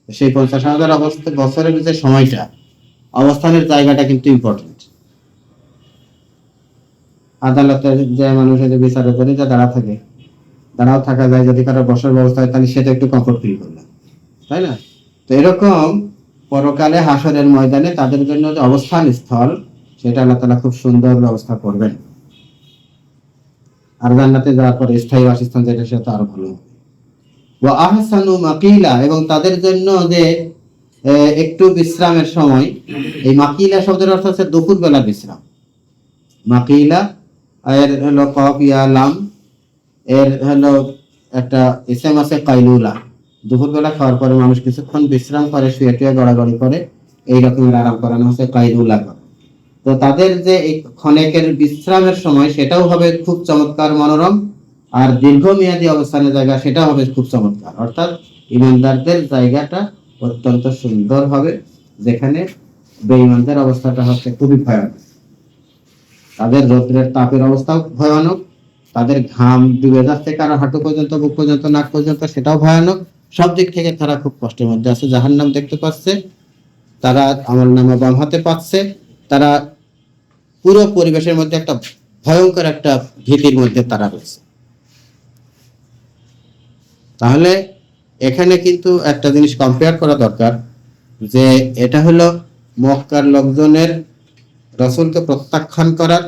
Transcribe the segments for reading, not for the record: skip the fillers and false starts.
সেই 50,000 বছরের যে সময়টা, অবস্থানের জায়গাটা কিন্তু ইম্পর্টেন্ট। আদালতের যে মানুষের যে বিচারের জন্য যে দাঁড়াও থাকা যায়, যদি কারো বসার ব্যবস্থা হয় তাহলে সেটা একটু কমফোর্ট ফিল করলাম, তাই না? তো এরকম পরকালে হাসরের ময়দানে তাদের জন্য যে অবস্থান স্থল, সেটা আল্লাহ তাআলা খুব সুন্দর ব্যবস্থা করবেন। আর জান্নাতে যাওয়ার পরে স্থায়ী বাসস্থান যেটা, সেটা আরো ভালো হবে। ওয়া আহসানু মাকিলা, এবং তাদের জন্য যে একটু বিশ্রামের সময়, এই মাকিলা শব্দের অর্থ হচ্ছে দুপুর বেলা বিশ্রাম। মাকিলা এর হলো কফ ইয়া লাম, এর হলো একটা ইসম আছে কাইলুলা। দুপুরবেলা খাওয়ার পরে মানুষ কিছুক্ষণ বিশ্রাম করে, শুয়ে টুয়ে গড়াগড়ি করে, এই রকমের আরাম করানো হচ্ছে কাইলুলা করে। তো তাদের যে এই ক্ষণেকের বিশ্রামের সময়, সেটাও হবে খুব চমৎকার মনোরম। আর দীর্ঘমেয়াদী অবস্থানের জায়গা, সেটা হবে খুব চমৎকার। অর্থাৎ ইমানদারদের জায়গাটা অত্যন্ত সুন্দর হবে, যেখানে বেঈমানদের অবস্থাটা হচ্ছে খুবই ভয়ানক। তাদের রৌদ্রের তাপের অবস্থাও ভয়ানক, তাদের ঘাম ডুবে যাচ্ছে কারো হাঁটু পর্যন্ত, বুক পর্যন্ত, নাক পর্যন্ত, সেটাও ভয়ানক। সব দিক থেকে তারা খুব কষ্টের মধ্যে আছে। জাহান্নাম দেখতে পাচ্ছে, তারা আমলনামা বাম হাতে পাচ্ছে, তারা পুরো পরিবেশের মধ্যে একটা ভয়ঙ্কর একটা ভীতির মধ্যে তারা রয়েছে। তাহলে এখানে কিন্তু একটা জিনিস কম্পেয়ার করা দরকার, যে এটা হলো মক্কার লোকজনের রাসূলকে প্রত্যাখ্যান করার,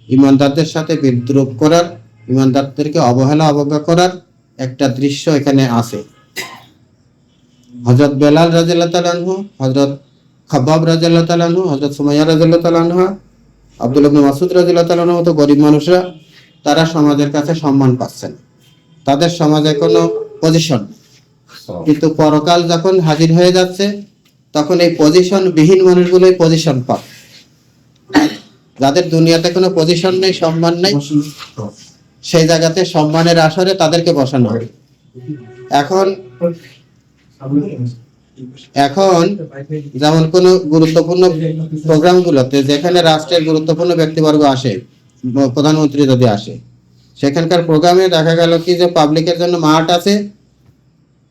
ইমানদারদের সাথে বিদ্রোহ করার, ইমানদারদেরকে অবহেলা অবজ্ঞা করার একটা দৃশ্য এখানে আছে। হযরত বেলাল রাদিয়াল্লাহু তাআলা আনহু, হযরত খাব্বাব রাদিয়াল্লাহু তাআলা আনহু, হযরত সুমাইয়া রাদিয়াল্লাহু তাআলা আনহা, আব্দুল্লাহ ইবনে মাসউদ রাদিয়াল্লাহু তাআলা আনহুর মতো গরিব মানুষরা, তারা সমাজের কাছে সম্মান পাচ্ছেন, তাদের সমাজে কোনো পজিশন নেই। কিন্তু পরকাল যখন হাজির হয়ে যাচ্ছে, তখন এই পজিশন বিহীন মানুষগুলোই পজিশন পাবে। যাদের দুনিয়াতে কোনো পজিশন নেই, সম্মান নেই, সেই জায়গাতে সম্মানের আসরে তাদেরকে বসানো হবে। এখন যেমন কোনো গুরুত্বপূর্ণ প্রোগ্রামগুলোতে, যেখানে রাষ্ট্রের গুরুত্বপূর্ণ ব্যক্তিবর্গ আসে, প্রধানমন্ত্রী যদি আসে, সেখানকার প্রোগ্রামে দেখা গেল কি যে পাবলিকের জন্য মাঠ আছে,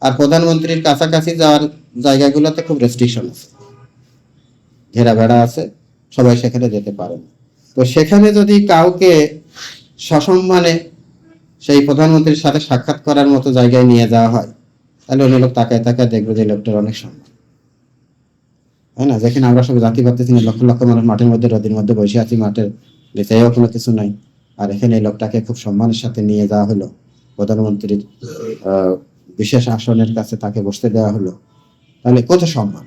আর প্রধানমন্ত্রীর কাছাকাছি যাওয়ার জায়গাগুলোতে খুব রেস্ট্রিকশন আছে, ঘেরা ভেড়া আছে, সবাই সেখানে যেতে পারে না। তো সেখানে যদি কাউকে সসম্মানে সেই প্রধানমন্ত্রীর সাথে সাক্ষাৎ করার মতো জায়গায় নিয়ে যাওয়া হয়, তাহলে অন্য লোক তাকায় তাকায় দেখবে যে লোকটার অনেক সম্মান, তাই না? যেখানে আমরা সব জাতি পাচ্ছি, লক্ষ লক্ষ মানুষ মাঠের মধ্যে, রোদের মধ্যে বসে আছি, মাঠের বেঁচেও কোনো কিছু নাই, আর এখানে এই লোকটাকে খুব সম্মানের সাথে নিয়ে যাওয়া হলো, প্রধানমন্ত্রীর বিশেষ আসনের কাছে তাকে বসতে দেওয়া হলো, তাহলে কত সম্মান।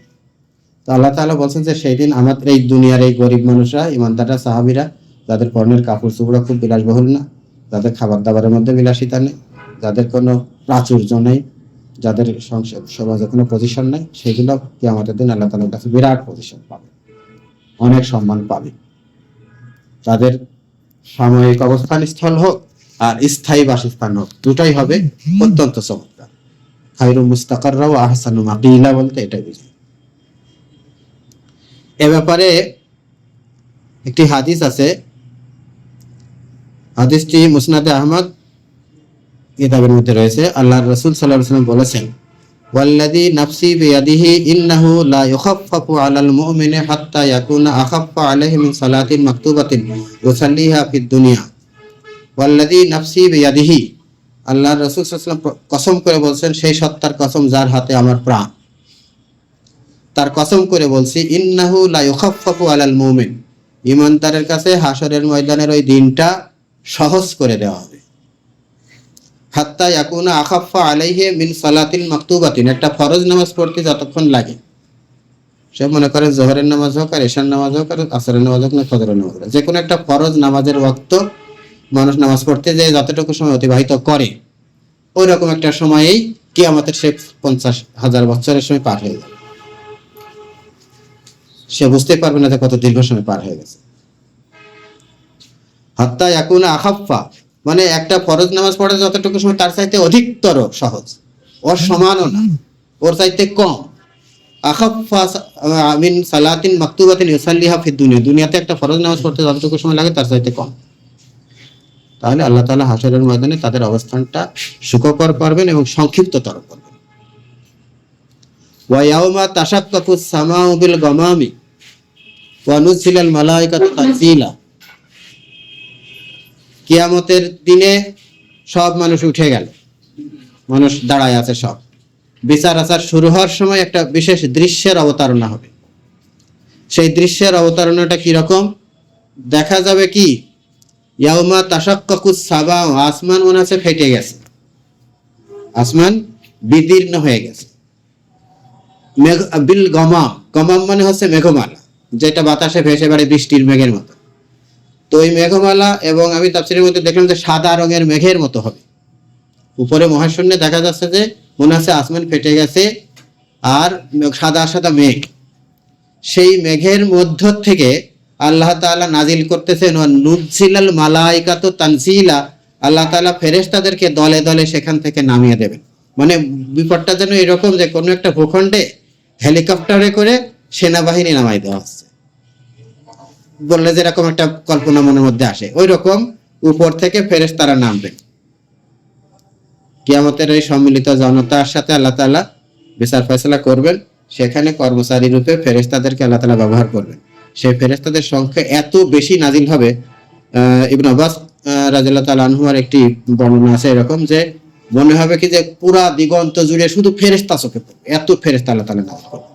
তো আল্লাহ তাআলা বলছেন যে সেই দিন আমাদের এই দুনিয়ার এই গরিব মানুষরা, ইমানদাররা, সাহাবীরা, যাদের পরনের কাপড় চোপড় খুব বিলাসবহুল না, যাদের খাবার দাবারের মধ্যে বিলাসিতা নেই, যাদের কোনো প্রাচুর্য নেই, যাদের সমাজে কোনো পজিশন নাই, সেগুলো কিয়ামতের দিন আল্লাহ তাআলার কাছে বিরাট পজিশন পাবে, অনেক সম্মান পাবে। তাদের সাময়িক অবস্থান স্থল হোক আর স্থায়ী বাসস্থান হোক, দুটাই হবে অত্যন্ত চমৎকার। খায়রুম মুস্তাকাররা ওয়া আহসানু মাকিলা বলতে এটাই বোঝায়। এ ব্যাপারে একটি হাদিস আছে, হাদিসটি মুসনাদে আহমদ কিতাবের মধ্যে রয়েছে। আল্লাহর রাসূল সাল্লাল্লাহু আলাইহি ওয়াসাল্লাম বলেছেন, ওয়াল্লাযী নাফসি বিয়াদিহি ইন্নাহু লা ইউখাফফাফু আলাল মুমিনি হাত্তা ইয়াকুনা আখাফফা আলাইহি মিন সালাতিন মাকতুবাতিন ইউসাল্লিহা ফিদ দুনিয়া। ওয়াল্লাযী নাফসি বিয়াদিহি, আল্লাহর রাসূল সাল্লাল্লাহু আলাইহি ওয়াসাল্লাম কসম করে বলছেন, সেই সত্তার কসম যার হাতে আমার প্রাণ, তার কসম করে বলছি, ইন্নাহু লা ইউখাফফাফু আলাল মুমিন, ঈমানদারের কাছে হাসরের ময়দানের ওই দিনটা সহজ করে দেওয়া হবে। হাত্তা ইয়াকুনা আখাফফা আলাইহি মিন সালাতিল মাকতুবাতিন, একটা ফরজ নামাজ পড়তে যতক্ষণ লাগে, সে মনে করে জোহরের নামাজ হোক, আর এশার নামাজ হোক, আর আসরের নামাজ হোক, না ফজরের নামাজ হোক, যে কোনো একটা ফরজ নামাজের ওয়াক্ত মানুষ নামাজ পড়তে যে যতটুকু সময় অতিবাহিত করে, ওই রকম একটা সময়েই কিয়ামতের সে 50,000 বছরের সময় পার হয়ে যাবে। সে বুঝতে পারবে না যে কত দীর্ঘ সময় পার হয়ে গেছে। হাত্তা ইয়াকুনা আখাফফা মানে একটা ফরজ নামাজ পড়া যতটুকু সময়, তার চাইতে অধিকতর সহজ, ওর সমানও না, ওর চাইতে কম। আখাফফা মিন সালাতিন মাকতুবাতিন ইউসাল্লিহা ফিদ দুনিয়া, দুনিয়াতে একটা ফরজ নামাজ পড়তে যতটুকু সময় লাগে তার চাইতে কম। তাহলে আল্লাহ তাআলা হাসরের ময়দানে তাদের অবস্থানটা সুখকর করবেন এবং সংক্ষিপ্ততর করবেন। ওয়া ইয়াউমা তাশাক্কাকুস সামাউ বিল গামামি ওয়া নুজিলাল মালাইকাতু তানজিলা। কিয়ামতের দিনে সব মানুষ উঠে গেল, মানুষ দাঁড়ায় আছে সব। বিচার আচার শুরু হওয়ার সময় একটা বিশেষ দৃশ্যের অবতারণা হবে। সেই দৃশ্যের অবতারণাটা কি রকম দেখা যাবে? কি ইয়াউমা তাশাক্কাকুস সামাউ, আসমান মনে আছে ফেটে গেছে, আসমান বিদীর্ণ হয়ে গেছে। বিল গমাম, গমাম মানে হচ্ছে মেঘমালা, যেটা বাতাসে ভেসে বেড়ে বৃষ্টির মেঘের মতো। তো ওই মেঘমালা, এবং আমি তাফসীরের মধ্যে দেখলাম যে সাদা রঙের মেঘের মতো হবে। উপরে মহাশূন্যে দেখা যাচ্ছে যে মনে হচ্ছে আসমান ফেটে গেছে আর সাদা সাদা মেঘ। সেই মেঘের মধ্য থেকে আল্লাহ তাআলা নাজিল করতেছেন ওয়া নুজিলাল মালাইকাতু তানজিলা, আল্লাহ তাআলা ফেরেশতাদেরকে দলে দলে সেখান থেকে নামিয়ে দেবেন। মানে বিপদটা যেন এরকম যে কোনো একটা ভূখণ্ডে হেলিকপ্টারে করে সেনাবাহিনী নামাই দেওয়া হচ্ছে, বললে যেরকম একটা কল্পনা মনের মধ্যে আসে, ওই রকম উপর থেকে ফেরেশতারা নামবেন। কিয়ামতের এই সম্মিলিত জনতার সাথে আল্লাহ তাআলা বিচার ফয়সালা করবেন। সেখানে কর্মচারী রূপে ফেরেশতাদেরকে আল্লাহ তাআলা ব্যবহার করবেন। সেই ফেরেশতাদের সংখ্যা এত বেশি নাজিল হবে। ইবনে আব্বাস রাদিয়াল্লাহু তাআলা আনহুর একটি বর্ণনা আছে এরকম যে মনে হবে কি যে পুরা দিগন্ত জুড়ে শুধু ফেরেশতা চোখে পড়বে, এত ফেরেশতা আল্লাহ তাআলা নাজিল করবেন,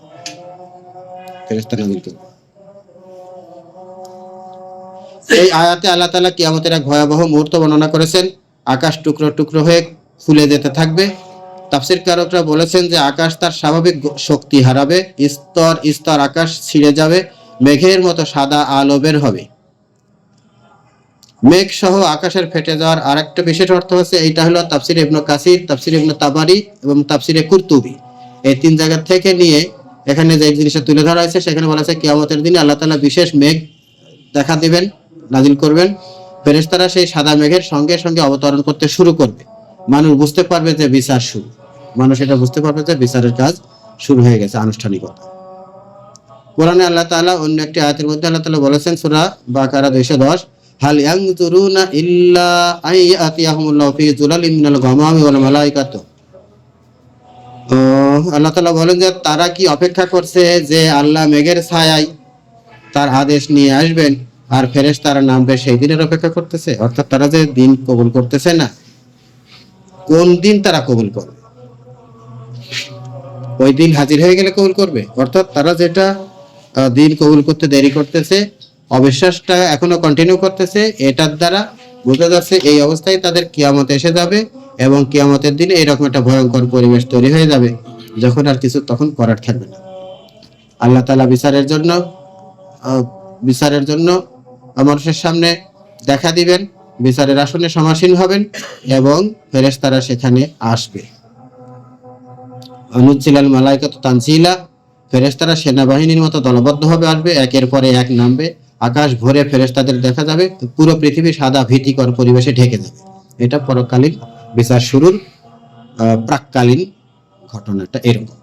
ফেরেশতা নাজিল করবেন। এই আয়াতে আল্লাহ তাআলা কিয়ামতের এক ভয়াবহ মুহূর্ত বর্ণনা করেছেন। আকাশ টুকরো টুকরো হয়ে ফুলে যেতে থাকবে। তাফসীরকারকরা বলেছেন যে আকাশ তার স্বাভাবিক শক্তি হারাবে, স্তর স্তর আকাশ ছিঁড়ে যাবে, মেঘের মতো সাদা আলো বের হবে। মেঘ সহ আকাশের ফেটে যাওয়ার আরেকটা বিশেষ অর্থ হচ্ছে, এইটা হলো তাফসীর ইবনে কাসির, তাফসীর ইবনে তাবারি এবং তাফসীরে কুরতুবী, এই তিন জায়গা থেকে নিয়ে এখানে যে জিনিসটা তুলে ধরা হয়েছে সেখানে বলা আছে কিয়ামতের দিনে আল্লাহ তাআলা বিশেষ মেঘ দেখা দিবেন, নাজিল করবেন। ফেরেশতারা সেই সাদা মেঘের সঙ্গে সঙ্গে অবতরণ করতে শুরু করবে। মানুষ বুঝতে পারবে যে বিচার শুরু, মানুষ এটা বুঝতে পারবে যে বিচারের কাজ শুরু হয়ে গেছে, আনুষ্ঠানিকতা। কোরআনে আল্লাহ তাআলা অন্য একটি আয়াতের মধ্যে আল্লাহ তাআলা বলেছেন, সূরা বাকারা 210, হাল ইয়ানজুরুনা ইল্লা আইয়াতিয়াহুমুল্লাহু ফি যুলালিন মিনাল গামামি ওয়াল মালাইকাতু। আল্লাহ তাআলা বলেন যে তারা কি অপেক্ষা করছে যে আল্লাহ মেঘের ছায়ায় তার আদেশ নিয়ে আসবেন আর ফেরেশতারা নামবে, সেই দিনের অপেক্ষা করতেছে? অর্থাৎ তারা যে দিন কবুল করতেছে না, কোন দিন তারা কবুল করবে? ওই দিন হাজির হয়ে গেলে কবুল করবে। অর্থাৎ তারা যেটা দিন কবুল করতে দেরি করতেছে, অবিশ্বাসটা এখনো কন্টিনিউ করতেছে, এটার দ্বারা বোঝা যাচ্ছে এই অবস্থায় তাদের কিয়ামত এসে যাবে এবং কিয়ামতের দিনে এরকম একটা ভয়ঙ্কর পরিবেশ তৈরি হয়ে যাবে যখন আর কিছু তখন করার থাকবে না। আল্লাহ তাআলা বিচারের জন্য মানুষের সামনে দেখা দিবেন, বিচারের আসনে সমাসীন হবেন এবং ফেরেশতারা সেখানে আসবে। নুজিলাল মালাইকাতু তানজিলা, ফেরেশতারা সেনাবাহিনীর মতো দলবদ্ধভাবে আসবে, একের পরে এক নামবে। আকাশ ভরে ফেরেশতাদের দেখা যাবে, পুরো পৃথিবী সাদা ভীতিকর পরিবেশে ঢেকে যাবে। এটা পরকালীন বিচার শুরুর প্রাককালীন ঘটনাটা এরকম।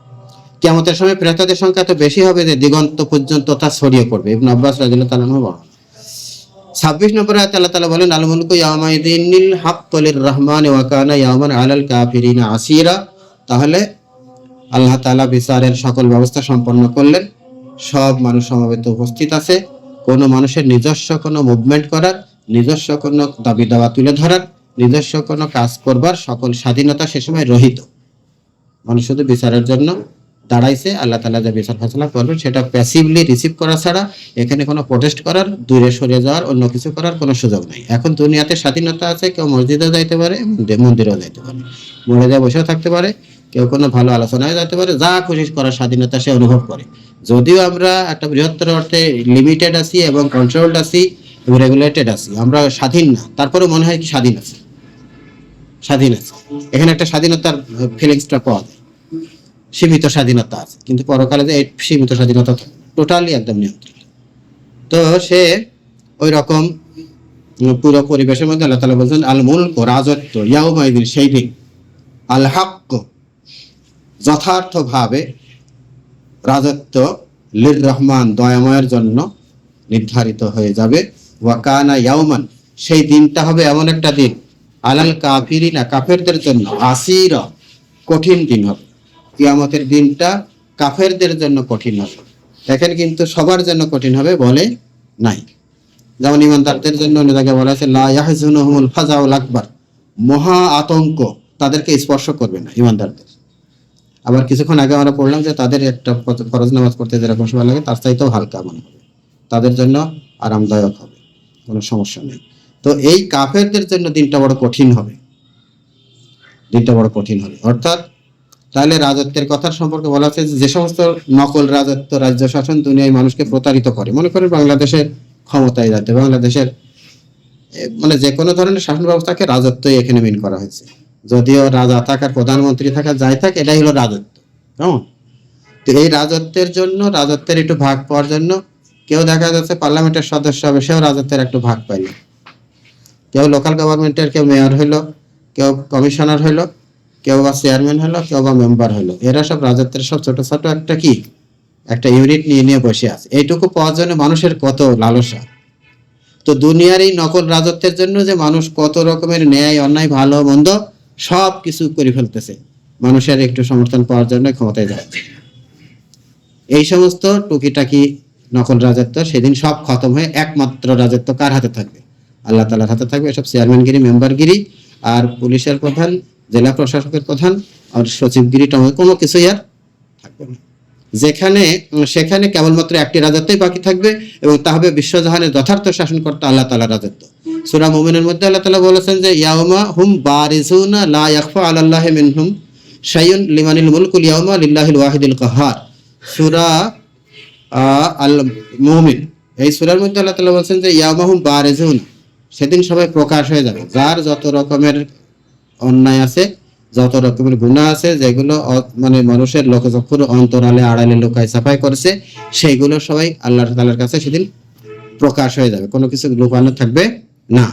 কিয়ামতের সময় ফেরেশতাদের সংখ্যা এত বেশি হবে যে দিগন্ত পর্যন্ত তা ছড়িয়ে পড়বে। ইবনে আব্বাস রাদিয়াল্লাহু তাআলা আনহু বলেন। 26 নম্বর আয়াতে আল্লাহ তাআলা বলেন, আল মুলকু ইয়াওমাইযিনিল হাক্কু লির-রাহমানি ওয়া কানা ইয়াওমান আলাল কাফিরিনা আসীরা। তাহলে আল্লাহ তাআলা বিচারের সকল ব্যবস্থা সম্পন্ন করলেন, সব মানুষ সমবেত উপস্থিত আছে। কোনো মানুষের নিজস্ব কোনো মুভমেন্ট করার, নিজস্ব কোনো দাবি দাওয়া তুলে ধরার, নিজস্ব কোনো কাজ করবার সকল স্বাধীনতা সে সময় রহিত। মানুষ শুধু বিচারের জন্য দাঁড়াইছে, আল্লাহ তাআলা যে বিচার ফয়সালা করবেন সেটা প্যাসিভলি রিসিভ করা ছাড়া এখানে কোনো প্রোটেস্ট করার, দূরে সরে যাওয়ার, অন্য কিছু করার কোনো সুযোগ নেই। এখন দুনিয়াতে স্বাধীনতা আছে, কেউ মসজিদে যাইতে পারে, মন্দিরেও যাইতে পারে, মরে যায় বসেও থাকতে পারে, কেউ কোনো ভালো আলোচনায় যেতে পারে, যা খুশি করার স্বাধীনতা সে অনুভব করে। যদিও আমরা একটা বৃহত্তর অর্থে লিমিটেড আছি এবং কন্ট্রোলড আছি এবং রেগুলেটেড আছি, আমরা স্বাধীন না, তারপরে মনে হয় কি স্বাধীন আছে, স্বাধীন আছে। এখানে একটা স্বাধীনতার ফিলিংসটা পাওয়া যায়, সীমিত স্বাধীনতা আছে, কিন্তু পরকালে যে এই সীমিত স্বাধীনতা টোটালি একদম নিয়ন্ত্রিত। তো সে ওই রকম পুরো পরিবেশের মধ্যে আল্লাহ তাআলা বলছেন, আল মুলকু, রাজত্ব, ইয়াউমাইদিন, সেই দিন, আল হাক্ক, যথার্থভাবে রাজত্ব, লির রহমান, দয়াময়ের জন্য নির্ধারিত হয়ে যাবে। ওয়া কানা ইয়াউমান, সেই দিনটা হবে এমন একটা দিন, আলাল কাফিরিনা, কাফেরদের জন্য, আসীরা, কঠিন দিন হবে। কিয়ামতের দিনটা কাফেরদের জন্য কঠিন হবে। দেখেন কিন্তু সবার জন্য কঠিন হবে বলে নাই। যেমন ইমানদারদের জন্য অন্য জায়গায় বলা আছে লা ইয়াহজুনুহুমুল ফাজাউল আকবার, মহা আতঙ্ক তাদেরকে স্পর্শ করবে না ইমানদারদের। আবার কিছুক্ষণ আগে আমরা পড়লাম যে তাদের একটা ফরজ নামাজ পড়তে যেরকম সময় লাগে তার চাইতেও হালকা মনে হবে, তাদের জন্য আরামদায়ক হবে, কোনো সমস্যা নেই। তো এই কাফেরদের জন্য দিনটা বড় কঠিন হবে, দিনটা বড় কঠিন হবে। অর্থাৎ তাহলে রাজত্বের কথা সম্পর্কে বলা আছে যে সমস্ত নকল রাজত্ব, রাজ্য শাসন দুনিয়ায় মানুষকে প্রতারিত করে, মনে করেন বাংলাদেশের ক্ষমতায় যাতে বাংলাদেশের মানে যে কোনো ধরনের শাসন ব্যবস্থাকে রাজত্বই এখানে মিন করা হয়েছে। যদিও রাজা থাক আর প্রধানমন্ত্রী থাকা যাই থাক, এটাই হলো রাজত্ব, কেমন? তো এই রাজত্বের জন্য, রাজত্বের একটু ভাগ পাওয়ার জন্য কেউ দেখা যাচ্ছে পার্লামেন্টের সদস্য হবে, সেও রাজত্বের একটু ভাগ পাইল। কেউ লোকাল গভর্নমেন্টের, কেউ মেয়র হইলো, কেউ কমিশনার হইলো, কেউ বা চেয়ারম্যান হলো, কেউ বা মেম্বার হলো। এরা সব রাজত্বের সব ছোট ছোট একটা কি একটা ইউনিট নিয়ে নিয়ে বসে আছে। এইটুকু পাওয়ার জন্য মানুষের কত লালসা। তো দুনিয়ার এই নকল রাজত্বের জন্য যে মানুষ কত রকমের ন্যায় অন্যায় ভালো মন্দ সব কিছু করে ফেলতেছে মানুষের একটু সমর্থন পাওয়ার জন্য ক্ষমতায় যাচ্ছে। এই সমস্ত টুকিটাকি নকল রাজত্ব সেদিন সব খতম হয়ে একমাত্র রাজত্ব কার হাতে থাকবে? আল্লাহ তাআলার হাতে থাকবে। এসব চেয়ারম্যানগিরি, মেম্বারগিরি আর পুলিশের প্রধান, জেলা প্রশাসকের প্রধান আর সচিবগিরি কোনো কিছুই আর থাকবে না। যেখানে সেখানে কেবলমাত্র একটি রাজত্বই বাকি থাকবে এবং তা হবে বিশ্বজাহানের যথার্থ শাসনকর্তা আল্লাহ তাআলার রাজত্ব। সূরা মুমিনের মধ্যে আল্লাহ তাআলা বলেছেন যে ইয়াউমা হুম বারিজুনা লা ইয়াখফা আলাল্লাহি মিনহুম শাইউন লিমানিল মুলকুল ইয়াউমা লিল্লাহিল ওয়াহিদুল কাহ্হার। সূরা আল মুমিন, এই সূরার মধ্যে আল্লাহ তাআলা বলেছেন যে ইয়াউমা হুম বারিজুন, সেদিন সবাই প্রকাশ হয়ে যাবে। যার যত রকমের অন্যায় আছে, যত রকমের গুনাহ আছে, যেগুলো মানে মানুষের লোকচক্ষুর অন্তরালে আড়ালে লুকায় সাফাই করেছে, সেইগুলো সবাই আল্লাহ তাআলার কাছে সেদিন প্রকাশ হয়ে যাবে, কোনো কিছু লুকানো থাকবে না।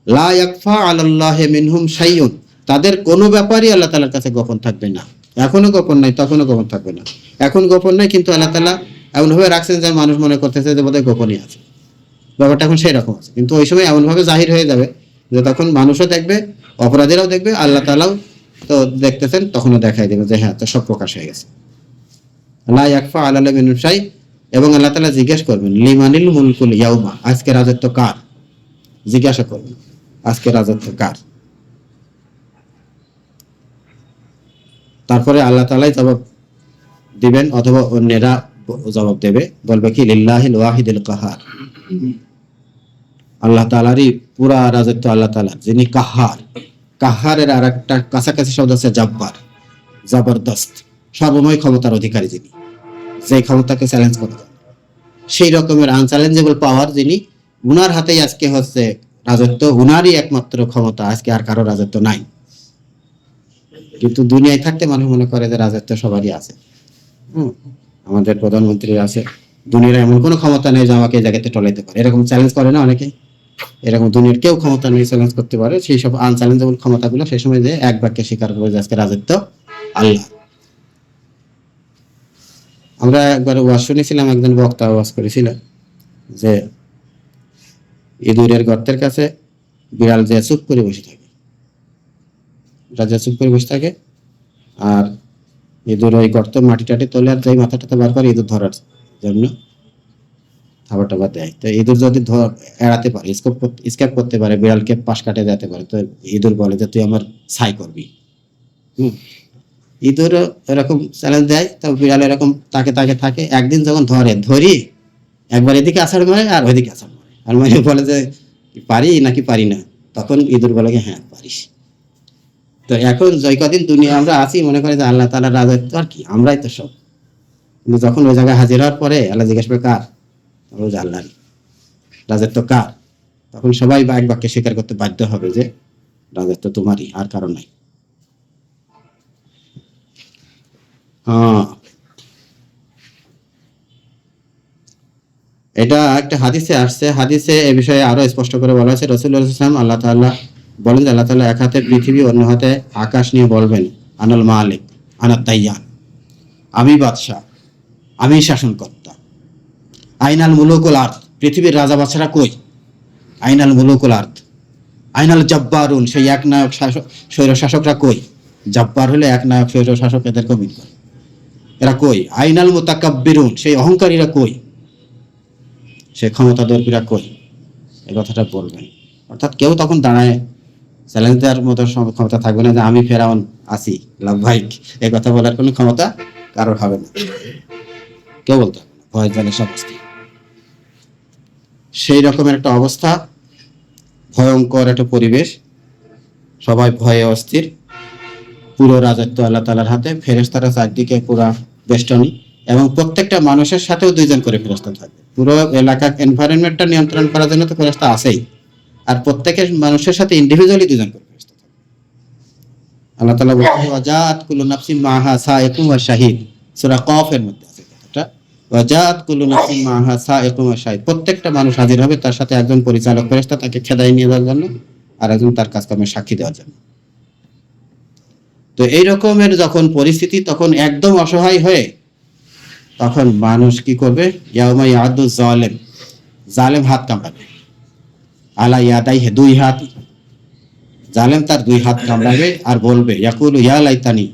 লা ইয়াকফা আলাল্লাহি মিনহুম শাইউন, তাদের কোনো ব্যাপারই আল্লাহ তাআলার কাছে গোপন থাকবে না। এখনো গোপন নাই, তখনও গোপন থাকবে না। এখন গোপন নাই, কিন্তু আল্লাহ তাআলা এমনভাবে রাখছেন যে মানুষ মনে করতেছে যে বোধহয় গোপনই আছে। ব্যাপারটা এখন সেই রকম আছে, কিন্তু ওই সময় এমনভাবে জাহির হয়ে যাবে যে তখন মানুষও দেখবে, অপরাধীরাও দেখবে, আল্লাহ তাআলাও তো দেখতেছেন, তখনও দেখাই দেবে যে হ্যাঁ, তো সব প্রকাশ হয়ে গেছে। লা ইয়াকফা আলাল্লাহি মিনহুম শাই, এবং আল্লাহ তাআলা জিজ্ঞেস করবেন লিমানিল মুলকুল ইয়াউমা, আজকে রাজত্ব কার? জিজ্ঞাসা করবেন আজকে রাজত্ব কার? তারপরে আল্লাহ তাআলাই জবাব দিবেন, অথবা অন্যেরা জবাব দেবে, বলবে কি লিল্লাহিল ওয়াহিদুল কাহ্হার, আল্লাহ তাআলারই পুরা রাজত্ব আল্লাহ তাআলা, যিনি কাহ্হার। কাহ্হারের আর একটা কাছাকাছি শব্দ আছে জাব্বার, জবরদস্ত, সর্বময় ক্ষমতার অধিকারী, যিনি যে ক্ষমতাকে চ্যালেঞ্জ করতে পারে, সেই রকমের আনচ্যালেঞ্জেবল পাওয়ার যিনি, উনার হাতেই আজকে হচ্ছে রাজত্ব, উনারই একমাত্র ক্ষমতা, আজকে আর কারো রাজত্ব নাই। কিন্তু দুনিয়ায় থাকতে মানুষ মনে করে যে রাজত্ব সবারই আছে, আমাদের প্রধানমন্ত্রীর আছে, দুনিয়ার এমন কোনো ক্ষমতা নেই যে আমাকে এই জায়গাতে টলাইতে পারে, এরকম চ্যালেঞ্জ করে না অনেকে। এরকম দুনিয়ার কেউ ক্ষমতা নেই চ্যালেঞ্জ করতে পারে, সেই সব আনচ্যালেঞ্জেবল ক্ষমতাগুলো সেই সময় যে এক বাক্যে স্বীকার করে যে আজকে রাজত্ব আল্লাহ। আমরা একবার ওয়াজ শুনেছিলাম, একজন বক্তা ওয়াজ করেছিল যে ইঁদুরের গর্তের কাছে বিড়াল যে চুপ করে বসে থাকে, রাজা চুপ করে বসে থাকে, আর ইঁদুর ওই গর্ত মাটি টাটি তোলে আর যাই মাথাটাতে বার করে ইঁদুর ধরার জন্য খাবার টাবার দেয়। তো ইঁদুর যদি এড়াতে পারে, স্কেপ করতে পারে, বিড়ালকে পাশ কাটে যেতে পারে, তো ইঁদুর বলে যে তুই আমার ছাই করবি। ইঁদুর এরকম চ্যালেঞ্জ দেয়, তো বিড়াল এরকম তাকে তাকে থাকে। একদিন যখন ধরি একবার এদিকে আছাড় মারে আর ওইদিকে আছাড় মারে, আর মানে বলে যে পারি নাকি পারি না, তখন ইঁদুর বলে হ্যাঁ পারিস। তো এখন যে কদিন দুনিয়া আমরা আছি মনে করি যে আল্লাহ তাআলার রাজত্ব আর কি, আমরাই তো সব। কিন্তু যখন ওই জায়গায় হাজির হওয়ার পরে আল্লাহ জিজ্ঞেস করে কার, যে আল্লাহর রাজত্ব কার, তখন সবাই এক বাক্যে স্বীকার করতে বাধ্য হবে যে রাজত্ব তোমারই, আর কারণ নাই। এটা একটা হাদিসে আসছে, হাদিসে এ বিষয়ে আরো স্পষ্ট করে বলা হয়েছে। রাসূলুল্লাহ সাল্লাল্লাহু আলাইহি ওয়াসাল্লাম আল্লাহ তাআলা বলেন যে আল্লাহ তাআলা এক হাতে পৃথিবী, অন্য হাতে আকাশ নিয়ে বলবেন আনাল মালিক আনাত দাইয়ান, আমি বাদশা, আমি শাসনকর্তা। আইনাল মুলুকুল আরদ, পৃথিবীর রাজা বাদশারা কই? আইনাল মুলুকুল আরদ, আইনাল জাব্বারুন, সেই এক নায়ক স্বৈর শাসকরা কই? জাব্বার হলে এক নায়ক স্বৈর শাসক, এদেরকে মিন করে। এরা কই? আইনাল মুতাকাব্বিরুন, সেই অহংকারীরা কই? সেই ক্ষমতাধরীরা কই? এই কথাটা বলবেন। অর্থাৎ কেউ তখন দাঁড়ায় চ্যালেঞ্জ দেওয়ার মতো ক্ষমতা থাকবে না যে আমি ফেরাউন আছি লাভবাহিক, এই কথা বলার কোনো ক্ষমতা কারোর হবে না, কেউ বলতে হবে না, ভয় জালে সমস্ত। সেই রকমের একটা অবস্থা, ভয়ঙ্কর একটা পরিবেশ, সবাই ভয়ে অস্থির। পুরো রাজত্ব আল্লাহ তাআলার হাতে, ফেরেশতারা চারদিকে পুরা বেষ্টনী, এবং প্রত্যেকটা মানুষের সাথেও দুইজন করে ফেরেশতা থাকবে। পুরো এলাকার এনভায়রনমেন্টটা নিয়ন্ত্রণ করার জন্য তো ফেরেশতা আছেই, আর প্রত্যেকের মানুষের সাথে ইন্ডিভিজুয়ালি দুজন করে ফেরেশতা থাকবে। আল্লাহ তাআলা বলেন ওয়াজাত কুল্লু নাফসিন মাহা সাইকুম ওয়া শাহিদ, সূরা কফের মধ্যে আছে কথাটা, ওয়াজাত কুল্লু নাফসিন মাহা সাইকুম ওয়া শাহিদ। প্রত্যেকটা মানুষ হাজির হবে, তার সাথে একজন পরিচালক ফেরেশতা, তাকে খেদাই নিয়ে যাওয়ার জন্য, আর একজন তার কাজকর্মের সাক্ষী দেওয়ার জন্য। তো এই রকমের যখন পরিস্থিতি, তখন একদম অসহায় হয়ে তখন মানুষ কি করবে? ইয়াউমা ইয়াদু যালিম, জালেম হাত কামড়াবে, আলা ইয়াদাইহি, দুই হাত, জালেম তার দুই হাত কামড়াবে আর বলবে ইয়াকুলু ইয়া লাইতানি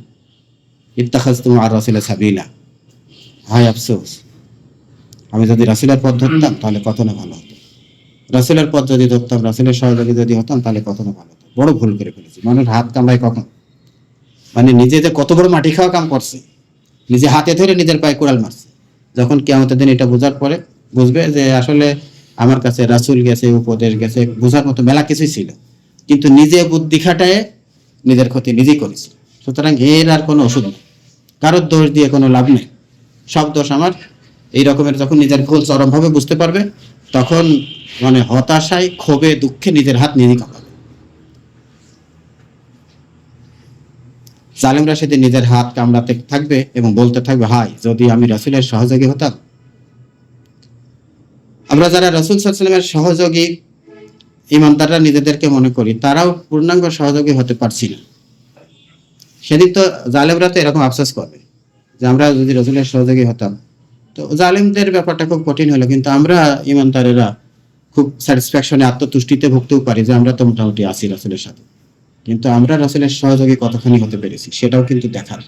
ইত্তাখাযতু আর রাসূলা সাবিলা, হায় আফসোস, আমি যদি রাসূলের পথ ধরতাম তাহলে কত না ভালো হতো, রাসূলের পথ যদি ধরতাম, রাসূলের সহযোগী যদি হতাম তাহলে কত না ভালো হতো, বড় ভুল করে ফেলেছি। মানুষ হাত কামড়ায় কখন? মানে নিজে যে কত বড় মাটি খাওয়া কাম করছে, নিজে হাতে ধরে নিজের পায়ে কোড়াল মারছে। যখন কিয়ামতের দিন এটা বোঝার পরে বুঝবে যে আসলে আমার কাছে রাসূল গেছে, উপদেশ গেছে, বোঝার মতো মেলা কিছুই ছিল, কিন্তু নিজে বুদ্ধি খাটায় নিজের ক্ষতি নিজেই করেছে। সুতরাং এর আর কোনো ওষুধ নেই, কারোর দোষ দিয়ে কোনো লাভ নেই, সব দোষ আমার। এই রকমের যখন নিজের ভুল চরমভাবে বুঝতে পারবে, তখন মানে হতাশায়, ক্ষোভে, দুঃখে নিজের হাত নিজেই কাঁপাবে। জালেমরা সেদিন নিজের হাত কামড়াতে থাকবে এবং বলতে থাকবে, হায় যদি আমি রাসূলের সহযোগী হতাম। আমরা যারা রাসূল সাল্লাল্লাহু আলাইহি ওয়াসাল্লামের সহযোগী ইমানদাররা নিজেদেরকে মনে করি, তারাও পূর্ণাঙ্গ সহযোগী হতে পারছি না। সেদিন তো জালেমরা তো এরকম আফসোস করবে যে আমরা যদি রাসূলের সহযোগী হতাম। তো জালেমদের ব্যাপারটা খুব কঠিন হলো, কিন্তু আমরা ইমানদারেরা খুব স্যাটিসফ্যাকশনে, আত্মতুষ্টিতে ভুগতেও পারি যে আমরা তো মোটামুটি আছি রাসূলের সাথে। কিন্তু আমরা রাসূলের সহযোগী কতখানি হতে পেরেছি সেটাও কিন্তু দেখার।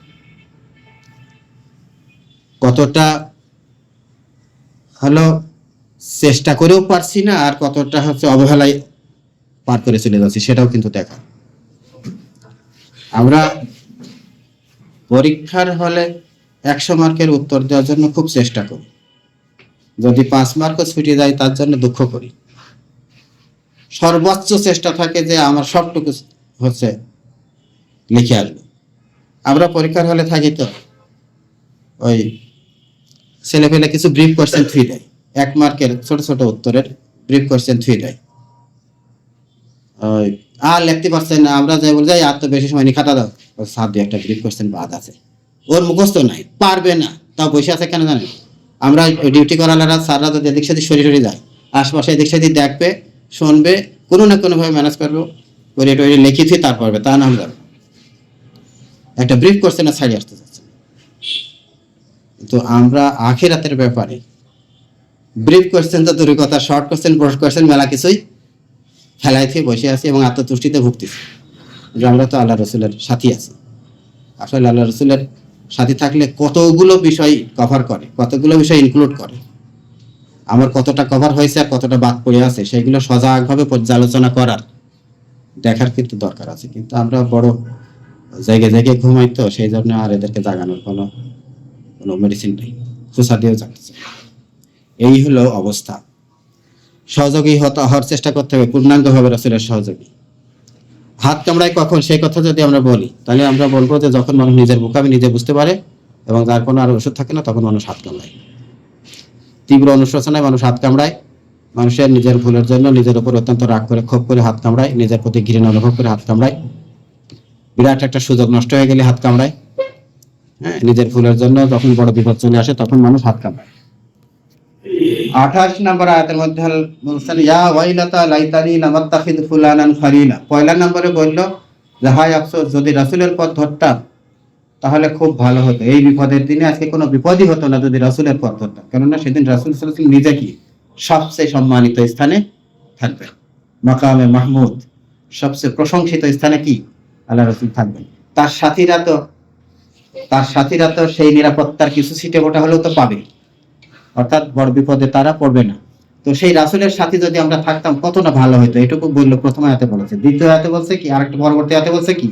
কতটা হলো চেষ্টা করেও পারছি না, আর কতটা হচ্ছে অবহেলায় পার করে চলে যাচ্ছি সেটাও কিন্তু দেখা। আমরা পরীক্ষার হলে 100 মার্কের উত্তর দেওয়ার জন্য খুব চেষ্টা করি, যদি 5 মার্কও ছুটে যায় তার জন্য দুঃখ করি। সর্বোচ্চ চেষ্টা থাকে যে আমার সবটুকু হচ্ছে লিখে আসবো। আমরা পরীক্ষার হলে থাকি তো ওই ছেলেপেলে কিছু ব্রিফ কোশ্চেন থুই দেয়, 1 মার্কের ছোট ছোট উত্তরের ব্রিফ কোশ্চেন থুই দেয়। ওই আর লিখতে পারছে না, আমরা যাই বলে যাই আর তো বেশি সময় নি, খাতা দাও, সাত দিয়ে একটা ব্রিফ কোশ্চেন বাদ আছে, ওর মুখস্থ নাই, পারবে না, তাও বসে আছে কেন জানেন? আমরা ডিউটি করালারা স্যাররা যদি এদিক সেদিক সরে যায়, আশপাশে এদিক সেদিক দেখবে, শুনবে, কোনো না কোনোভাবে ম্যানেজ করবো, করে টরে লিখিছি তার পারবে, তা না আমরা একটা ব্রিফ কোশ্চেন ছাড়িয়ে আসতে চাচ্ছি। তো আমরা আখিরাতের ব্যাপারে ব্রিফ কোশ্চেন তো দূরের কথা, শর্ট কোশ্চেন, ব্রড কোশ্চেন মেলা কিছুই ফেলাই থেকে বসে আছি এবং আত্মতুষ্টিতে ভুগতেছি যে আমরা তো আল্লাহ রসুলের সাথী আছি। আসলে আল্লাহ রসুলের সাথী থাকলে কতগুলো বিষয় কভার করে, কতগুলো বিষয় ইনক্লুড করে, আমার কতটা কভার হয়েছে আর কতটা বাদ পড়ে আছে সেগুলো সজাগভাবে পর্যালোচনা করার দেখার কিন্তু দরকার আছে। কিন্তু আমরা বড় জায়গায় জায়গায় ঘুমাই, তো সেই জন্য আর এদেরকে জাগানোর কোনো মেডিসিন নেই, খোঁচা দিয়েও জাগতেছে। এই হলো অবস্থা। সহযোগী হওয়ার চেষ্টা করতে হবে, পূর্ণাঙ্গভাবে রাসূলের সহযোগী। হাত কামড়ায় কখন, সেই কথা যদি আমরা বলি, তাহলে আমরা বলবো যে যখন মানুষ নিজের বোকামি নিজে বুঝতে পারে এবং যার কোনো আর ওষুধ থাকে না, তখন মানুষ হাত কামড়ায়। তীব্র অনুশোচনায় মানুষ হাত কামড়ায়, মানুষের নিজের ভুলের জন্য নিজের উপর অত্যন্ত রাগ করে, ক্ষোভ করে হাত কামড়ায়, নিজের প্রতি ঘৃণা অনুভব করে হাত কামড়ায়, বিরাট একটা সুযোগ নষ্ট হয়ে গেলে হাত কামড়ায়, হ্যাঁ, নিজের ভুলের জন্য যখন বড় বিপদ চলে আসে তখন মানুষ হাত কামড়ায়। 28 নম্বর আয়াতের মধ্যে বলছেন ইয়া ওয়াইলাতা লাইতানি লাম আত্তাখিদ ফুলানান খালিলা। পয়লা নম্বরে বলল যে হায় আফসোস, যদি রাসূলের পথ ধরতাম তাহলে খুব ভালো হতো, এই বিপদের দিনে আজকে কোনো বিপদই হতো না যদি রাসূলের পথ ধরতাম। কেননা সেদিন রাসূল সাল্লাল্লাহু আলাইহি ওয়াসাল্লাম নিজে কি সবচেয়ে সম্মানিত স্থানে থাকবেন, মাকামে মাহমুদ, সবচেয়ে প্রশংসিত স্থানে কি আল্লাহ রাসূল থাকবেন। তার সাথীরা তো তার সাথীরা তো সেই নিরাপত্তার কিছু ছিটে ফোঁটা হলেও তো পাবে, অর্থাৎ বড় বিপদে তারা পড়বে না। তো সেই রাসূলের সাথে যদি আমরা থাকতাম কতটা ভালো হতো, এটুকু বললো প্রথম আয়াতে বলেছে। দ্বিতীয় আয়াতে বলছে কি, আরেকটা পরবর্তী আয়াতে বলছে কি,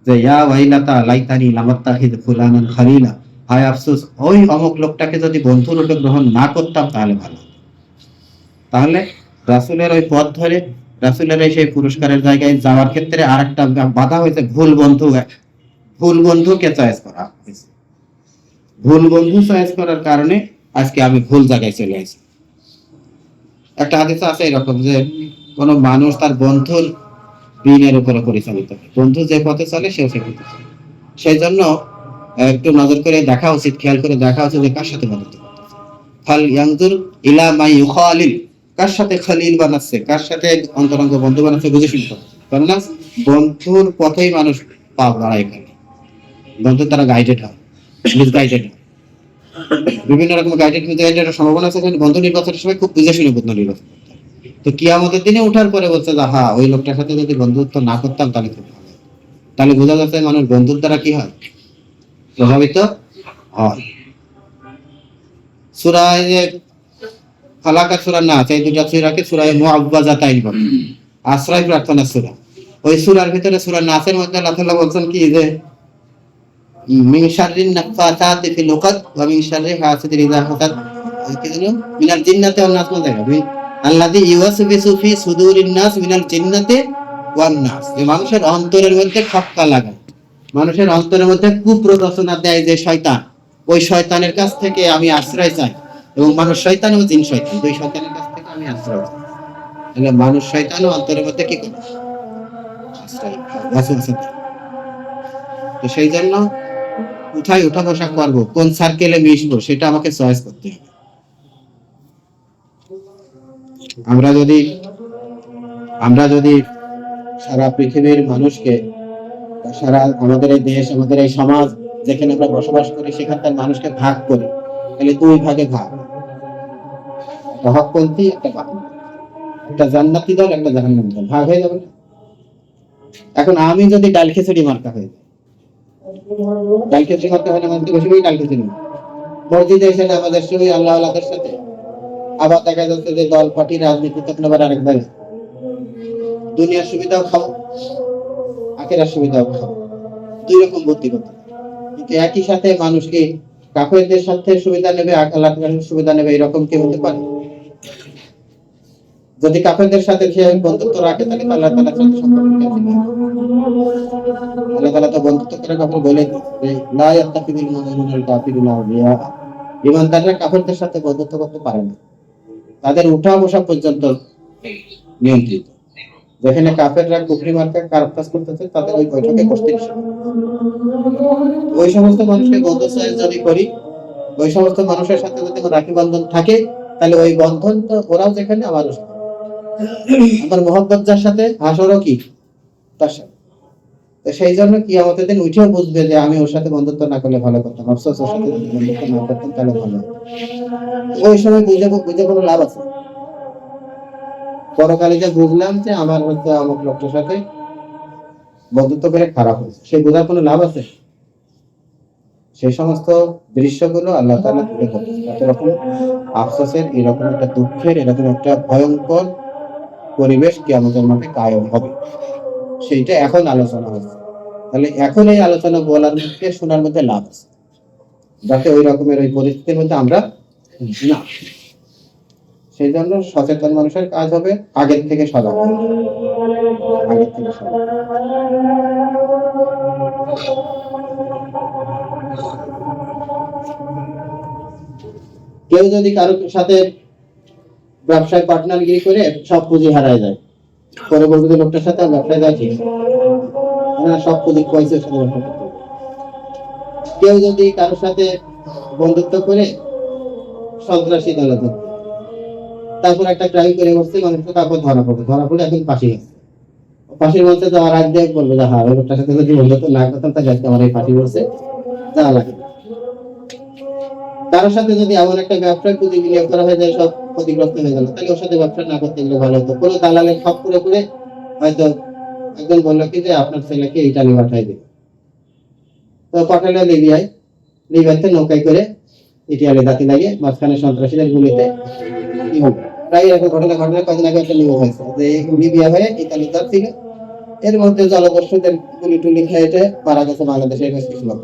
যে ইয়া ওয়াইলাতা লাইতানি লামাত্তাখিদ ফুলানান খালিলা, হায় আফসোস, ওই অমুক লোকটাকে যদি বন্ধু রূপে গ্রহণ না করতাম তাহলে ভালো হতো। তাহলে রাসূলের ওই পথ ধরে রাসূলের এই সেই পুরস্কারের জায়গায় যাওয়ার ক্ষেত্রে আরেকটা বাধা হয়েছে ভুল বন্ধুকে চয়েস করা হয়েছে। ভুল বন্ধু চয়েস করার কারণে আজকে আমি ভুল জায়গায় চলে আসি। একটা হাদিস আছে এরকম যে কোন মানুষ তার বন্ধুর দিনের উপরে পরিচালিত হয়, বন্ধু যে পথে চলে সেও সে পথে চলে। সেই জন্য একটু নজর করে দেখা উচিত, খেয়াল করে দেখা উচিত যে কার সাথে বন্ধুত্ব করতেছে। ফাল ইয়ানজুর ইলা মা ইউখালিল, কার সাথে খলিল বানাচ্ছে, কার সাথে অন্তরঙ্গ বন্ধু বানাচ্ছে বুঝে শুনতে হবে। কারণ না, বন্ধুর পথেই মানুষ পা বাড়ায়, এখানে বন্ধু তারা গাইডেড হয়, মিসগাইডেড হয়। বিভিন্ন রকম গাইডেড সম্ভাবনা আছে। বন্ধু নির্বাচনের সময় খুব বুঝে শুনে বন্ধু নির্বাচন করতে হবে। তো কিয়ামতের দিনে ওঠার পরে বলছে যে হ্যাঁ, ওই লোকটার সাথে যদি বন্ধুত্ব না করতাম তাহলে খুব ভালো হতো। তাহলে বোঝা যাচ্ছে মানুষ বন্ধুর দ্বারা কি হয়, প্রভাবিত হয়। সূরা ফালাক আর সূরা নাস, এই দুটো সূরাকে সূরা মুআওয়াযাতাইন বলে, আশ্রয় প্রার্থনা সূরা। ওই সূরার ভিতরে সূরা নাসের মধ্যে আল্লাহ তাআলা বলছেন কি যে মিন শাররিন নাফাসাতি ফিল উকাদ ওয়া মিন শাররি হাসিদিন ইযা হাসাদ, কি জানো, মিনাল জিন্নাতি ওয়ান নাস বলতে হবে, আল্লাযী ইউওয়াসবিসু ফি সুদুরিন নাস মিনাল জিন্নাতি ওয়ান নাস। এই মানুষের অন্তরের মধ্যে খটকা লাগায়, মানুষের অন্তরের মধ্যে কুপ্ররোচনা দেয় যে শয়তান, ওই শয়তানের কাছ থেকে আমি আশ্রয় চাই। এবং মানুষ শয়তান ও জিন শয়তান, দুই শয়তানের কাছ থেকে আমি আশ্রয় চাই। তাহলে মানুষ শয়তান ও অন্তরের মধ্যে কি করে, আশ্রয় ওয়াসওয়াসা দেয়। তো সেই জন্য কোথায় উঠা বসা করবো, কোন সার্কেলে মিশবো, সেটা আমাকে চয়েস করতে হবে। আমরা যদি সারা পৃথিবীর মানুষকে, সারা আমাদের এই দেশ, আমাদের এই সমাজ যেখানে আমরা বসবাস করি, সেখানকার মানুষকে ভাগ করি, তাহলে দুই ভাগে ভাগ, একটা হকপন্থী, একটা বামপন্থী, একটা জান্নাতি দল, একটা জাহান্নামী দল, ভাগ হয়ে যাবে না? এখন আমি যদি ডাল খিচুড়ি মার্কা হয়ে যাই, ডাল খিচুড়ি মার্কা হলে আমাদের বেশিরভাগই ডাল খিচুড়ি, মসজিদে এসে আমাদের সঙ্গে আল্লাহ আল্লাহদের সাথে, আবার দেখা যাচ্ছে যে দল পার্টি রাজনীতি তখন আবার আরেক ভাই, দুনিয়ার সুবিধাও খাবো, আখেরার সুবিধাও খাবো, দুই রকম বুদ্ধি করতে। কিন্তু একই সাথে মানুষকে কাফেরদের সাথে সুবিধা নেবে, আল্লাহর সুবিধা নেবে, এরকম কি হতে পারে? যদি কাফেরদের সাথে বন্ধুত্ব রাখে তাহলে আল্লাহ তাআলার সাথে সম্পর্ক কেমন হবে? আল্লাহ তাআলা তো বন্ধুত্ব করে কাফের বলে যে লা ইয়াত্তাকিবিল মুমিনুনাল কাফিরুনা আউলিয়া, ঈমানদাররা কাফেরদের সাথে বন্ধুত্ব করতে পারে না, তাদের উঠা বসা পর্যন্ত নিয়ন্ত্রিত। যেখানে কাফেররা কুফরি মার্কা খারাপ কাজ করতেছে, তাদের ওই বৈঠকে বসতে নিষেধ। ওই সমস্ত মানুষকে বন্ধু চয়েস যদি করি, ওই সমস্ত মানুষের সাথে যদি রাখি বন্ধন থাকে, তাহলে ওই বন্ধন তো ওরাও যেখানে, আমারও আমার মহব্বত যার সাথে, হাসরও কি তার সাথে। তো সেই জন্য কি আমাদের দিন উঠেও বুঝবে যে আমি ওর সাথে বন্ধুত্ব না করলে ভালো করতাম, আফসোস ওর সাথে যদি বন্ধুত্ব না করতাম তাহলে ভালো হতো। ওই সময় বুঝে কোনো লাভ আছে? পরকালে যে বুঝলাম যে আমার হচ্ছে অমুক লোকটার সাথে বন্ধুত্ব করে খারাপ হয়েছে, সেই বোঝার কোনো লাভ আছে? সেই সমস্ত দৃশ্যগুলো আল্লাহ তাআলা তুলে ধরেছেন। এরকম আফসোসের, এরকম একটা দুঃখের, এরকম একটা ভয়ঙ্কর পরিবেশ কিয়ামতের মাঠে কায়েম হবে, সেইটা এখন আলোচনা হচ্ছে। তাহলে এখন এই আলোচনা বলার মধ্যে, শোনার মধ্যে লাভ আছে, যাতে ওই রকমের ওই পরিস্থিতির মধ্যে আমরা না। সেই জন্য সচেতন মানুষের কাজ হবে আগের থেকে সজাগ, আগের থেকে সজাগ। কেউ যদি কারোর সাথে ব্যবসায় পার্টনারগিরি করে সব পুঁজি হারায় যায়, পরে বলবে যে লোকটার সাথে ব্যবসায় যায় ঠিক না, সব পুঁজি পয়সার সাথে ব্যবসা করতে হবে। কেউ যদি কারোর সাথে বন্ধুত্ব করে সন্ত্রাসী দলে যোগ, তারপর একটা ক্রাইম করে বসছে, মানুষটা তারপর ধরা পড়ে এখন ফাঁসি আছে। ফাঁসির মধ্যে যাওয়ার আগ দিয়ে বলবে যে হ্যাঁ, ওই লোকটার সাথে যদি বন্ধুত্ব না করতাম তাহলে আজকে আমার এই ফাঁসি বলছে যাওয়া লাগে। কারোর সাথে যদি এমন একটা ব্যবসায় পুঁজি বিনিয়োগ করা হয়ে যায়, সব ক্ষতিগ্রস্ত হয়ে গেল, তাহলে ওর সাথে ব্যবসা না করতে গেলে ভালো হতো। কোনো দালালের সব করে হয়তো একজন বললো কি যে আপনার ছেলেকে ইটালি পাঠাই দিবে, তো পাঠালো লিবিয়াতে নৌকায় করে ইটালি দাঁতি লাগে মাঝখানে সন্ত্রাসীদের গুলিতে কি হলো। প্রায় এরকম ঘটনা কয়েকদিন আগে একটা নিউজ হয়েছে যে লিবিয়া হয়ে ইতালি যাচ্ছিল, এর মধ্যে জলদস্যুদের গুলি টুলি খেয়ে মারা গেছে বাংলাদেশের বেশ কিছু লোক।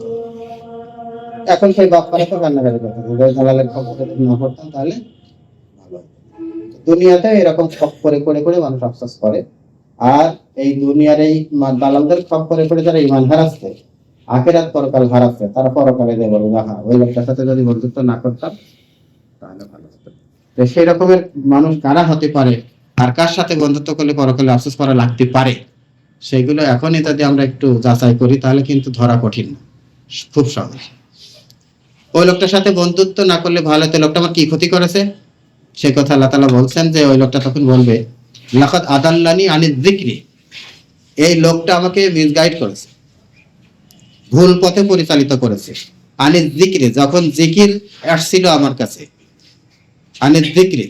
এখন সেই বাপ্পারা তো কান্নাকাটি করতেছে যে দালালের খবরটা যদি না করতাম তাহলে ভালো হতো। দুনিয়াতে এরকম খপ করে করে করে মানুষ আফসোস করে, আর এই দুনিয়ার এই দালালদের খপ করে করে যারা ইমান হারাচ্ছে, আখেরাত পরকাল হারাচ্ছে, তারা পরকালে যে বলবে হ্যাঁ ওই লোকটার সাথে যদি বন্ধুত্ব না করতাম তাহলে ভালো হতো। তো সেই রকমের মানুষ কারা হতে পারে আর কার সাথে বন্ধুত্ব করলে পরকালে আফসোস করা লাগতে পারে, সেগুলো এখনই যদি আমরা একটু যাচাই করি তাহলে কিন্তু ধরা কঠিন না, খুব সহজ। ওই লোকটার সাথে বন্ধুত্ব না করলে ভালো হতো, লোকটা আমার কি ক্ষতি করেছে সে কথা আল্লাহ তাআলা বলছেন যে ওই লোকটা তখন বলবে লাকাদ আদাল্লানি আনিয যিকরি, এই লোকটা আমাকে মিসগাইড করেছে, ভুল পথে পরিচালিত করেছে। আনিয যিকরি, যখন জিকির আসছিল আমার কাছে, আনিয যিকরি,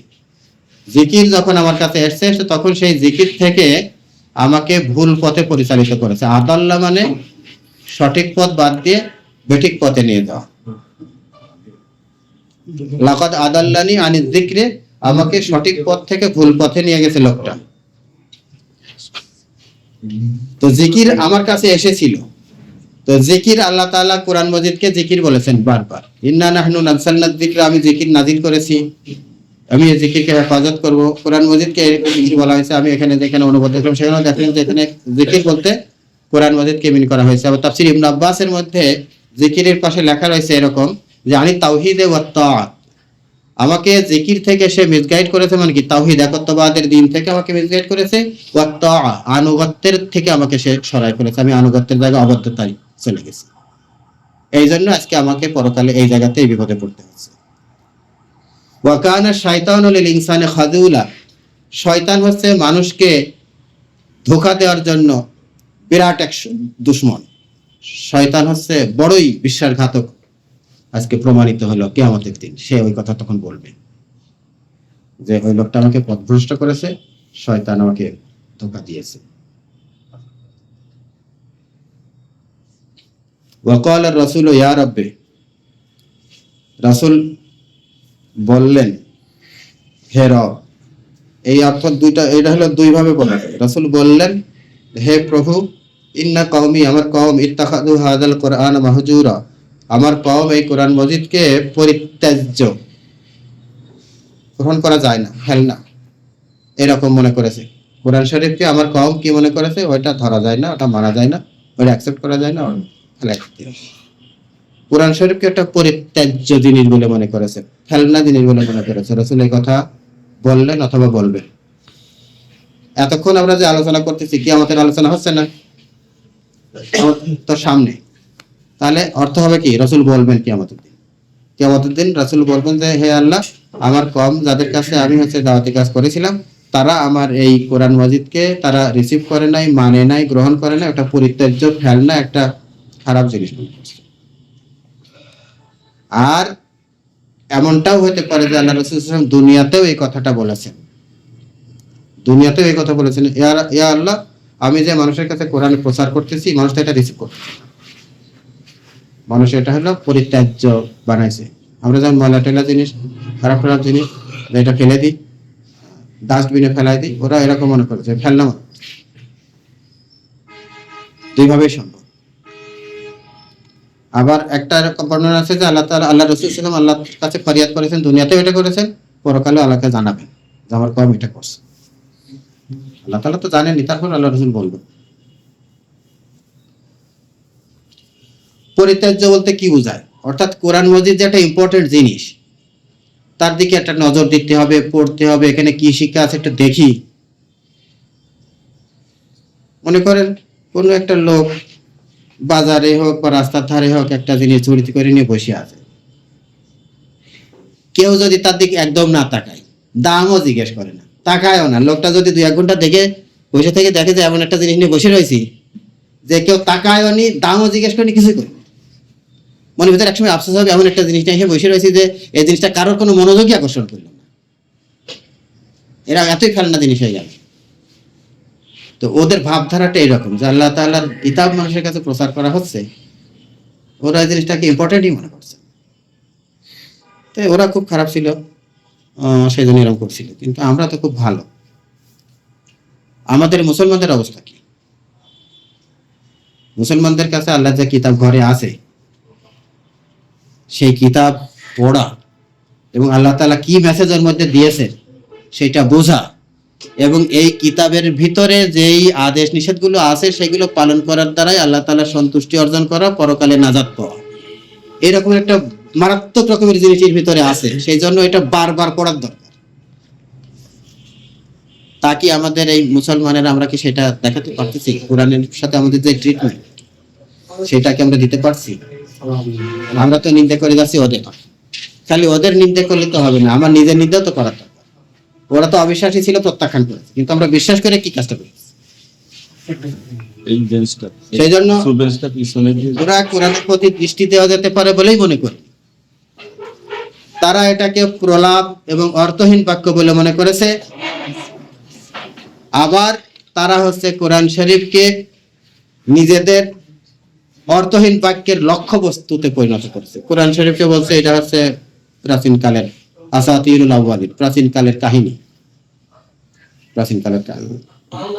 জিকির যখন আমার কাছে এসেছে তখন সেই জিকির থেকে আমাকে ভুল পথে পরিচালিত করেছে। আদাল্লা মানে সঠিক পথ বাদ দিয়ে বেঠিক পথে নিয়ে যাওয়া। লাকাদ আদাল্লানি আনিয যিকরি, আমাকে সঠিক পথ থেকে ভুল পথে নিয়ে গেছে লোকটা। তো জিকির আমার কাছে এসেছিল, তো জিকির আল্লাহ তাআলা কোরআন মাজিদকে জিকির বলেছেন বারবার, ইন্না নাহনু নাযালনা যিকরা, আমি জিকির নাজিল করেছি, আমি এই জিকিরকে হেফাজত করব। কোরআন মাজিদকে এরকম জিকির বলা হয়েছে। আমি এখানে যেখানে অনুবাদ দেখলাম সেখানে দেখলাম যে এখানে জিকির বলতে কোরআন মাজিদকে মিন করা হয়েছে। আবার তাফসীর ইবনে আব্বাসের মধ্যে জিকিরের পাশে লেখা রয়েছে এরকম যে আনি তাওহীদে ওয়াত তাআত, আমাকে জিকির থেকে সে মিসগাইড করেছে, মানে কি তাওহীদ একত্ববাদের দিন থেকে আমাকে মিসগাইড করেছে, ওয়াত তাআ আনুগত্যের থেকে আমাকে সে সরাই করেছে, আমি আনুগত্যের জায়গায় অবাধ্যতায় চলে গেছি। এই জন্য আজকে আমাকে পরকালে এই জায়গাতে এই বিপদে পড়তে হচ্ছে। ওয়া কানা শাইতানু লিল ইনসানি খাযুলা, শয়তান হচ্ছে মানুষকে ধোঁকা দেওয়ার জন্য বিরাট এক দুশমন। শয়তান হচ্ছে বড়ই বিশ্বাসঘাতক, আজকে প্রমাণিত হলো কিয়ামতের দিন। সে ওই কথা তখন বলবে যে ওই লোকটা আমাকে পথভ্রষ্ট করেছে, শয়তান আমাকে ধোঁকা দিয়েছে। ওয়া ক্বালা রাসূলু ইয়া রাব্বি, রাসূল বললেন হে রব। এই অর্থ দুইটা, এটা হলো দুই ভাবে বলা যায়। রাসূল বললেন হে প্রভু, ইন্না কওমি, আমার কওম, ইত্তাখাযু হাযাল কুরআন মাহজুরা, আমার কওম এই কোরআন মাজিদকে পরিত্যাজ্য, গ্রহণ করা যায় না, ফেলনা এরকম মনে করেছে। কোরআন শরীফকে আমার কওম কি মনে করেছে, ওইটা ধরা যায় না, ওটা মানা যায় না, ওইটা অ্যাকসেপ্ট করা যায় না, ফেলাই দিতে হবে। কোরআন শরীফকে একটা পরিত্যাজ্য জিনিস বলে মনে করেছে, ফেলনা জিনিস বলে মনে করেছে। রাসূল এই কথা বললেন অথবা বলবেন। এতক্ষণ আমরা যে আলোচনা করতেছি কিয়ামতের আলোচনা হচ্ছে না তো সামনে, তাহলে অর্থ হবে কি রাসূল বলবেন কিয়ামতের দিন। কিয়ামতের দিন রাসূল বলবেন যে হে আল্লাহ, আমার কওম যাদের কাছে আমি দাওয়াতি কাজ করেছিলাম তারা আমার এই কোরআন মাজিদকে তারা রিসিভ করে নাই, মানে নাই, গ্রহণ করে নাই, একটা পরিত্যাজ্য ফেলনা, একটা খারাপ জিনিস মনে করছে। আর এমনটাও হতে পারে যে আল্লাহ রাসূল সাল্লাল্লাহু আলাইহি ওয়াসাল্লাম দুনিয়াতেও এই কথাটা বলেছেন, দুনিয়াতেও এই কথা বলেছেন, ইয়া আল্লাহ, আমি যে মানুষের কাছে কোরআন প্রচার করতেছি মানুষ তো এটা রিসিভ করছে, মানুষ এটা হলো পরিত্যাজ্য বানাইছে। আমরা যেমন ময়লা টেলা জিনিস, খারাপ খারাপ জিনিস এটা ফেলে দিই, ডাস্টবিনে ফেলাই দিই, ওরা এরকম মনে করেছে ফেলনা। দুইভাবেই সম্ভব। আবার একটা বর্ণনা আছে যে আল্লাহ রাসূল সাল্লাল্লাহু আলাইহি ওয়াসাল্লাম আল্লাহর কাছে ফরিয়াদ করেছেন, দুনিয়াতেও এটা করেছেন, পরকালে আল্লাহকে জানাবেন যে আমার কওম এটা করছে। আল্লাহ তাআলা তো জানেনই, তারপর আল্লাহ রাসূল বলবেন। পরিত্যাজ্য বলতে কি বোঝায়? অর্থাৎ কোরআন মাজিদ যে একটা ইম্পর্টেন্ট জিনিস, তার দিকে একটা নজর দিতে হবে, পড়তে হবে, এখানে কি শিক্ষা আছে একটু দেখি। মনে করেন কোন একটা লোক বাজারে হোক বা রাস্তার ধারে হোক একটা জিনিস ঝুড়িতে করে নিয়ে বসে আছে, কেউ যদি তার দিকে একদম না তাকায়, দামও জিজ্ঞেস করে না, তাকায়ও না, লোকটা যদি 2-1 ঘন্টা দেখে বসে থেকে দেখে যে এমন একটা জিনিস নিয়ে বসে রয়েছি যে কেউ তাকায়ও নি, দামও জিজ্ঞেস করেনি, কিছুই করেনি, মনের ভিতরে একসময় আফসোস হবে এমন একটা জিনিস নিয়ে এসে বসে রয়েছি যে এই জিনিসটা কারোর কোনো মনোযোগই আকর্ষণ করলো না, এরা এতই ফেলনা জিনিস হয়ে গেল। তো ওদের ভাবধারাটা এরকম যে আল্লাহ তাআলার কিতাব মানুষের কাছে প্রচার করা হচ্ছে, ওরা এই জিনিসটাকে ইম্পর্টেন্টই মনে করছে। তো ওরা খুব খারাপ ছিল, সেই জন্য এরকম করছিল। কিন্তু আমরা তো খুব ভালো। আমাদের মুসলমানদের অবস্থা কি? মুসলমানদের কাছে আল্লাহ যে কিতাব ঘরে আছে, সেই কিতাব পড়া এবং আল্লাহ তাআলা কি মেসেজের মধ্যে দিয়েছে সেটা বোঝা, এবং এই কিতাবের ভিতরে যেই আদেশ নিষেধগুলো আছে সেগুলো পালন করার দ্বারাই আল্লাহ তাআলার সন্তুষ্টি অর্জন করা, পরকালে নাজাত পাওয়া, এরকম একটা মারাত্মক রকমের জিনিসের ভিতরে আছে। সেই জন্য এটা বারবার পড়ার দরকার। তা কি আমাদের এই মুসলমানেরা আমরা কি সেটা দেখাতে পারতেছি? কোরআনের সাথে আমাদের যে ট্রিটমেন্ট সেটাকে আমরা দিতে পারছি? আমরা তো নিন্দা করে যাচ্ছি ওদের। খালি ওদের নিন্দা করলে তো হবে না, আমার নিজের নিন্দাও তো করা দরকার। ওরা তো অবিশ্বাসী ছিল, প্রত্যাখ্যান করেছে, কিন্তু আমরা বিশ্বাস করে কি কাজটা করেছি? সেই জন্য ওরা কোরআনের প্রতি দৃষ্টি দেওয়া যেতে পারে বলেই মনে করে। তারা এটাকে প্রলাপ এবং অর্থহীন বাক্য বলে মনে করেছে। আবার তারা কোরআন শরীফকে নিজেদের অর্থহীন বাক্যের লক্ষ্য বস্তুতে পরিণত করেছে। কোরআন শরীফকে বলছে এটা প্রাচীন কালের আসাতিরুল আউয়ালিন, প্রাচীন কালের কাহিনী, প্রাচীন কালের কাহিনী।